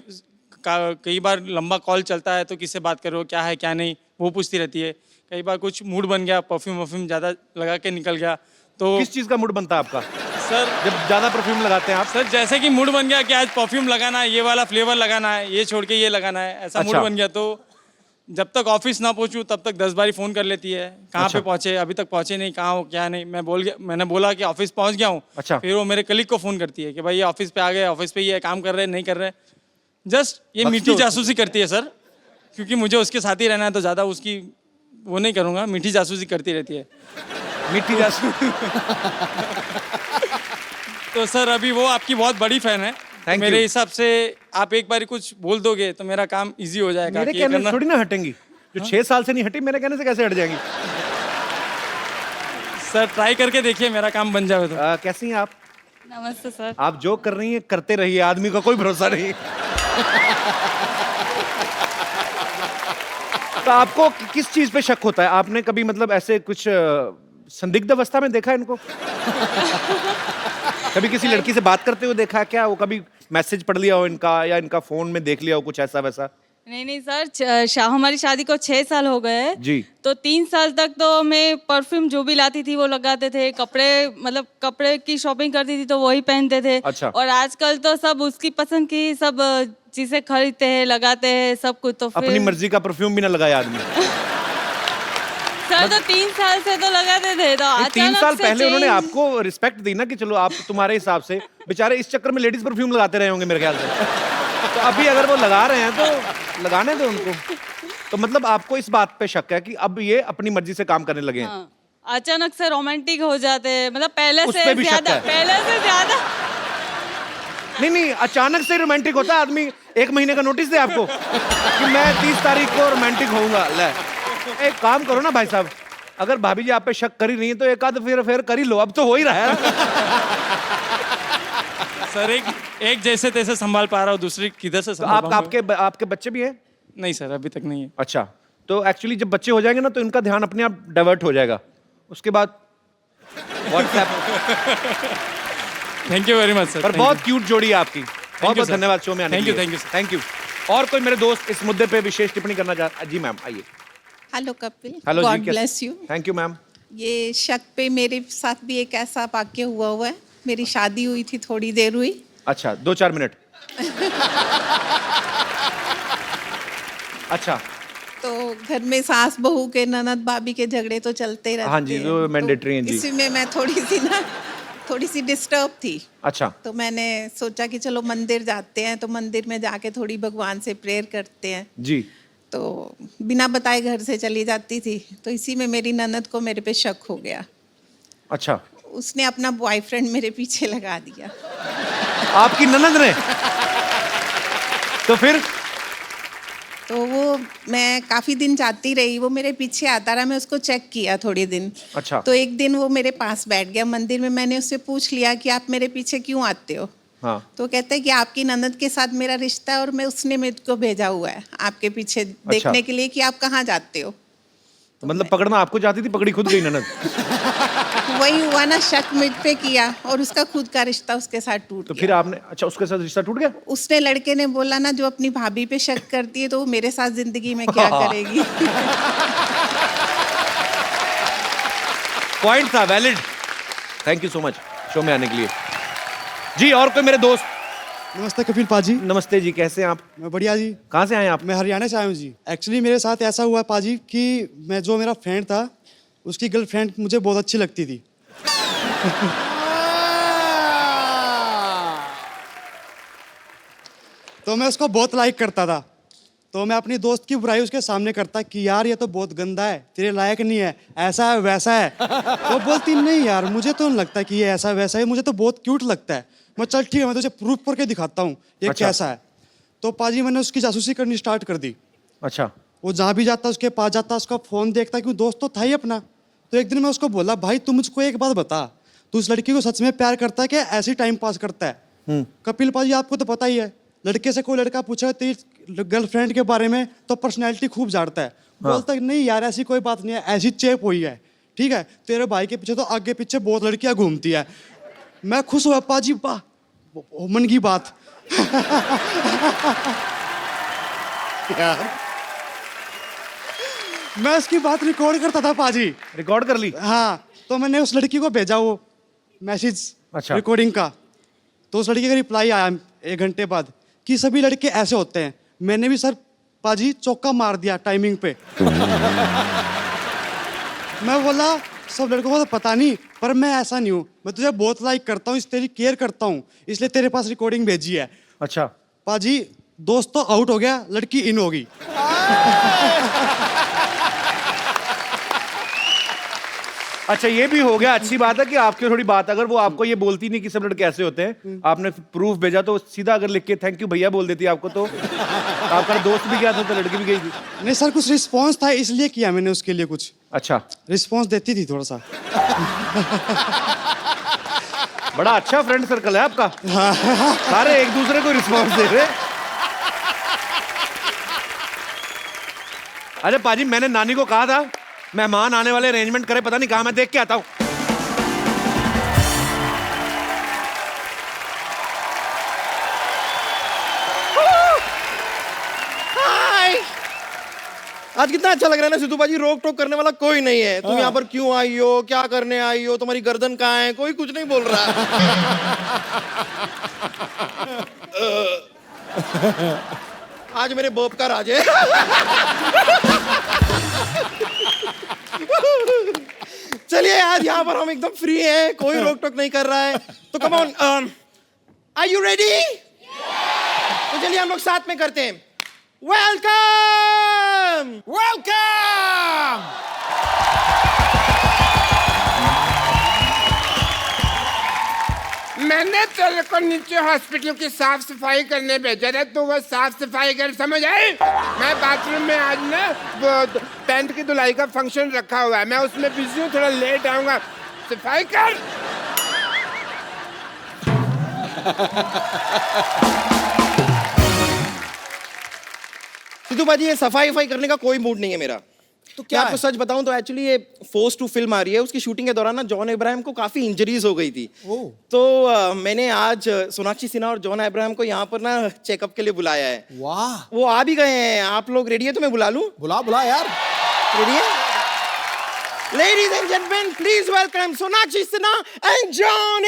S8: कई बार लंबा कॉल चलता है तो किससे बात कर रहे हो, क्या है क्या नहीं, वो पूछती रहती है। कई बार कुछ मूड बन गया, परफ्यूम ज़्यादा लगा के निकल गया तो।
S5: किस चीज़ का मूड बनता है आपका
S8: सर?
S5: जब ज़्यादा परफ्यूम लगाते हैं आप?
S8: सर जैसे कि मूड बन गया कि आज परफ्यूम लगाना है, ये वाला फ्लेवर लगाना है, ये छोड़ के ये लगाना है, ऐसा मूड बन गया तो जब तक ऑफिस ना पहुंचूं तब तक 10 बारी फ़ोन कर लेती है, कहाँ पे पहुंचे, अभी तक पहुंचे नहीं, कहाँ हो क्या नहीं। मैंने बोला कि ऑफिस पहुंच गया हूँ।
S5: अच्छा।
S8: फिर वो मेरे कलीग को फ़ोन करती है कि भाई ये ऑफिस पे आ गए, ऑफिस पे ये काम कर रहे नहीं कर रहे। जस्ट ये मीठी जासूसी करती है सर, क्योंकि मुझे उसके साथ ही रहना है तो ज़्यादा उसकी वो नहीं करूँगा। मीठी जासूसी करती रहती है।
S5: मीठी जासूसी।
S8: तो सर अभी वो आपकी बहुत बड़ी फैन है। तो मेरे हिसाब से आप एक बार कुछ बोल दोगे तो मेरा काम इजी हो जाएगा।
S5: मेरे कहने से थोड़ी ना हटेंगी, जो 6 साल से नहीं हटी मेरे कहने से कैसे हट जाएंगी?
S8: सर ट्राई करके देखिए, मेरा काम बन जाए तो।
S5: कैसी हैं आप?
S12: नमस्ते सर।
S5: आप जो कर रही हैं करते रहिए, आदमी का कोई भरोसा नहीं। तो आपको किस चीज पे शक होता है? आपने कभी मतलब ऐसे कुछ संदिग्ध अवस्था में देखा इनको? कभी किसी लड़की से बात करते हुए देखा क्या? वो कभी मैसेज पढ़ लिया हो इनका, या इनका फोन में देख लिया हो कुछ ऐसा वैसा?
S12: नहीं सर, हमारी शादी को 6 साल हो गए हैं
S5: जी।
S12: तो 3 साल तक तो मैं परफ्यूम जो भी लाती थी वो लगाते थे, कपड़े की शॉपिंग करती थी तो वही पहनते थे।
S5: अच्छा।
S12: और आजकल तो सब उसकी पसंद की सब चीजें खरीदते हैं, लगाते हैं सब कुछ। तो फिर
S5: अपनी मर्जी का परफ्यूम भी ना लगाया आदमी।
S12: सर तो 3 साल से तो लगाते थे, तो
S5: 3 साल
S12: से
S5: पहले उन्होंने
S12: change-
S5: आपको रिस्पेक्ट दी ना कि चलो आप तुम्हारे हिसाब से, बेचारे इस चक्कर में लेडीज परफ्यूम लगाते रहे होंगे मेरे ख्याल से। तो अभी अगर वो लगा रहे हैं तो लगाने दो उनको। तो मतलब आपको इस बात पे शक है कि अब ये अपनी मर्जी से काम करने लगे हैं?
S12: हाँ, अचानक से रोमांटिक हो जाते हैं, मतलब पहले
S5: उस
S12: से
S5: पे भी शक
S12: ज्यादा,
S5: है।
S12: पहले से ज्यादा।
S5: नहीं अचानक से रोमांटिक होता है आदमी। 1 महीने का नोटिस दे आपको कि मैं 30 तारीख को रोमांटिक होऊंगा। ले एक काम करो ना भाई साहब, अगर भाभी जी आप पे शक कर ही नहीं है तो एक आध फिर कर ही लो, अब तो हो ही रहा है।
S10: सर एक जैसे तैसे संभाल पा रहा हूँ, दूसरी किधर से
S5: तो आपके बच्चे भी हैं?
S10: नहीं सर, अभी तक नहीं है।
S5: अच्छा, तो एक्चुअली जब बच्चे हो जाएंगे ना तो इनका ध्यान अपने आप डाइवर्ट हो जाएगा, उसके बाद WhatsApp.
S10: Thank you very much sir.
S5: पर बहुत क्यूट जोड़ी है आपकी। बहुत बहुत धन्यवाद शो में आने के लिए।
S10: Thank you
S5: thank you. और कोई मेरे दोस्त इस मुद्दे पे विशेष टिप्पणी करना चाहते? जी मैम आइए।
S16: Hello Kapil,
S5: hello ji,
S16: God bless you.
S5: Thank you ma'am.
S16: ये शक पे मेरे साथ भी एक ऐसा वाक्य हुआ है। मेरी शादी हुई थी, थोड़ी देर हुई।
S5: अच्छा 2-4 मिनट। अच्छा
S16: तो घर में सास बहू के, ननद भाभी के झगड़े तो चलते रहते हैं।
S5: हाँ जी, वो मैंडेटरी हैं जी।
S16: इसी में मैं थोड़ी सी डिस्टर्ब थी।
S5: अच्छा,
S16: तो मैंने सोचा कि चलो मंदिर जाते हैं, तो मंदिर में जाके थोड़ी भगवान से प्रेयर करते हैं
S5: जी।
S16: तो बिना बताए घर से चली जाती थी। तो इसी में मेरी ननद को मेरे पे शक हो गया।
S5: अच्छा,
S16: उसने अपना बॉयफ्रेंड मेरे पीछे लगा दिया।
S5: आपकी ननद ने? तो फिर?
S16: तो वो मैं काफी दिन जाती रही, वो मेरे पीछे आता रहा, मैं उसको चेक किया थोड़े दिन।
S5: अच्छा।
S16: तो एक दिन वो मेरे पास बैठ गया मंदिर में। मैंने उससे पूछ लिया कि आप मेरे पीछे क्यों आते हो?
S5: हाँ।
S16: तो कहता है कि आपकी ननद के साथ मेरा रिश्ता है और मैं उसने मेरे को भेजा हुआ है आपके पीछे देखने के लिए कि आप कहाँ जाते हो।
S5: तो मतलब पकड़ना आपको चाहती थी, पकड़ी खुद गई ननद।
S16: वही हुआ ना, शक मुझ पे किया और उसका खुद का रिश्ता उसके साथ टूट
S5: तो फिर आपने, अच्छा उसके साथ रिश्ता टूट गया?
S16: उसने, लड़के ने बोला ना, जो अपनी भाभी पे शक करती है तो वो मेरे साथ जिंदगी में क्या करेगी।
S5: पॉइंट था, valid. Thank you so much show में आने के लिए। जी और कोई मेरे दोस्त?
S17: नमस्ते कपिल पाजी।
S5: नमस्ते जी, कैसे हैं आप?
S17: मैं बढ़िया जी।
S5: कहाँ से आए आप?
S17: मैं हरियाणा से आया हूँ जी। एक्चुअली मेरे साथ ऐसा हुआ पाजी कि जो मेरा फ्रेंड था, उसकी गर्लफ्रेंड मुझे बहुत अच्छी लगती थी। तो मैं उसको बहुत लाइक करता था। तो मैं अपनी दोस्त की बुराई उसके सामने करता कि यार ये तो बहुत गंदा है, तेरे लायक नहीं है, ऐसा है वैसा है। वो बोलती नहीं यार, मुझे तो नहीं लगता कि ये ऐसा वैसा है, मुझे तो बहुत क्यूट लगता है। मैं चल ठीक है, मैं तुझे प्रूफ करके दिखाता हूँ ये
S5: अच्छा।
S17: कैसा है। तो पाजी मैंने उसकी जासूसी करनी स्टार्ट कर दी।
S5: अच्छा।
S17: वो जहाँ भी जाता उसके पास जाता, उसका फोन देखता, क्यों दोस्त तो था ही अपना। तो एक दिन मैं उसको बोला, भाई तू मुझको एक बात बता, तू उस लड़की को सच में प्यार करता है कि ऐसे टाइम पास करता है? कपिल पाजी आपको तो पता ही है, लड़के से कोई लड़का पूछा तेरी गर्लफ्रेंड के बारे में तो पर्सनैलिटी खूब झाड़ता है। बोलता है नहीं यार ऐसी कोई बात नहीं है, ऐसी चेप हुई है, ठीक है, तेरे भाई के पीछे तो आगे पीछे बहुत लड़कियां घूमती है। मैं खुश हुआ पाजी, वाह मन की बात। यार मैं उसकी बात रिकॉर्ड करता था पाजी।
S5: रिकॉर्ड कर ली?
S17: हाँ। तो मैंने उस लड़की को भेजा वो मैसेज
S5: अच्छा।
S17: रिकॉर्डिंग का। तो उस लड़की का रिप्लाई आया 1 घंटे बाद कि सभी लड़के ऐसे होते हैं। मैंने भी सर पाजी चौका मार दिया टाइमिंग पे। मैं बोला सब लड़कों को तो पता नहीं, पर मैं ऐसा नहीं हूँ, मैं तुझे बहुत लाइक करता हूँ, तेरी केयर करता हूँ, इसलिए तेरे पास रिकॉर्डिंग भेजी है।
S5: अच्छा।
S17: पाजी दोस्त तो आउट हो गया, लड़की इन होगी।
S5: अच्छा ये भी हो गया, अच्छी बात है कि आपकी थोड़ी बात, अगर वो आपको ये बोलती नहीं कि सब लड़के ऐसे होते हैं, आपने प्रूफ भेजा तो सीधा अगर लिख के थैंक यू भैया बोल देती आपको, तो आपका दोस्त भी गया था तो लड़की भी गई थी।
S17: नहीं सर, कुछ रिस्पॉन्स था इसलिए किया मैंने उसके लिए कुछ।
S5: अच्छा।
S17: रिस्पॉन्स देती थी थोड़ा सा।
S5: बड़ा अच्छा फ्रेंड सर्कल है आपका। सारे एक दूसरे को रिस्पॉन्स दे रहे। अरे पाजी मैंने नानी को कहा था मेहमान आने वाले अरेंजमेंट करे, पता नहीं कहाँ, मैं देख के आता हूँ।
S3: हाय, आज कितना अच्छा लग रहा है ना सिद्धू बाजी, रोक टोक करने वाला कोई नहीं है। तुम यहाँ पर क्यों आई हो, क्या करने आई हो, तुम्हारी गर्दन कहाँ है, कोई कुछ नहीं बोल रहा। आज मेरे बोप का राज है। चलिए आज यहाँ पर हम एकदम फ्री हैं, कोई रोक टोक नहीं कर रहा है, तो come on, are you ready? तो चलिए हम लोग साथ में करते हैं। Welcome welcome.
S18: मैंने तेरे को नीचे हॉस्पिटल की साफ सफाई करने भेजा था, तो वो साफ सफाई कर, समझ आई? मैं बाथरूम में आज ना वो पैंट की धुलाई का फंक्शन रखा हुआ है, मैं उसमें बिजी हूँ, थोड़ा लेट आऊंगा, सफाई कर।
S3: सिद्धू बाजी, ये सफाई वफाई करने का कोई मूड नहीं है मेरा। तो क्या आपको सच बताऊं तो एक्चुअली ये फोर्स 2 फिल्म आ रही है, उसकी शूटिंग के दौरान ना जॉन अब्राहम को काफी इंजरीज हो गई थी। तो मैंने आज सोनाक्षी सिन्हा और जॉन अब्राहम को यहाँ पर ना चेकअप के लिए बुलाया है।
S14: वाह,
S3: वो आ भी गए हैं। आप लोग रेडी है तो मैं बुला लूं?
S14: बुला यार।
S3: रेडी है? Ladies and gentlemen, please welcome Sonakshi Sinha and John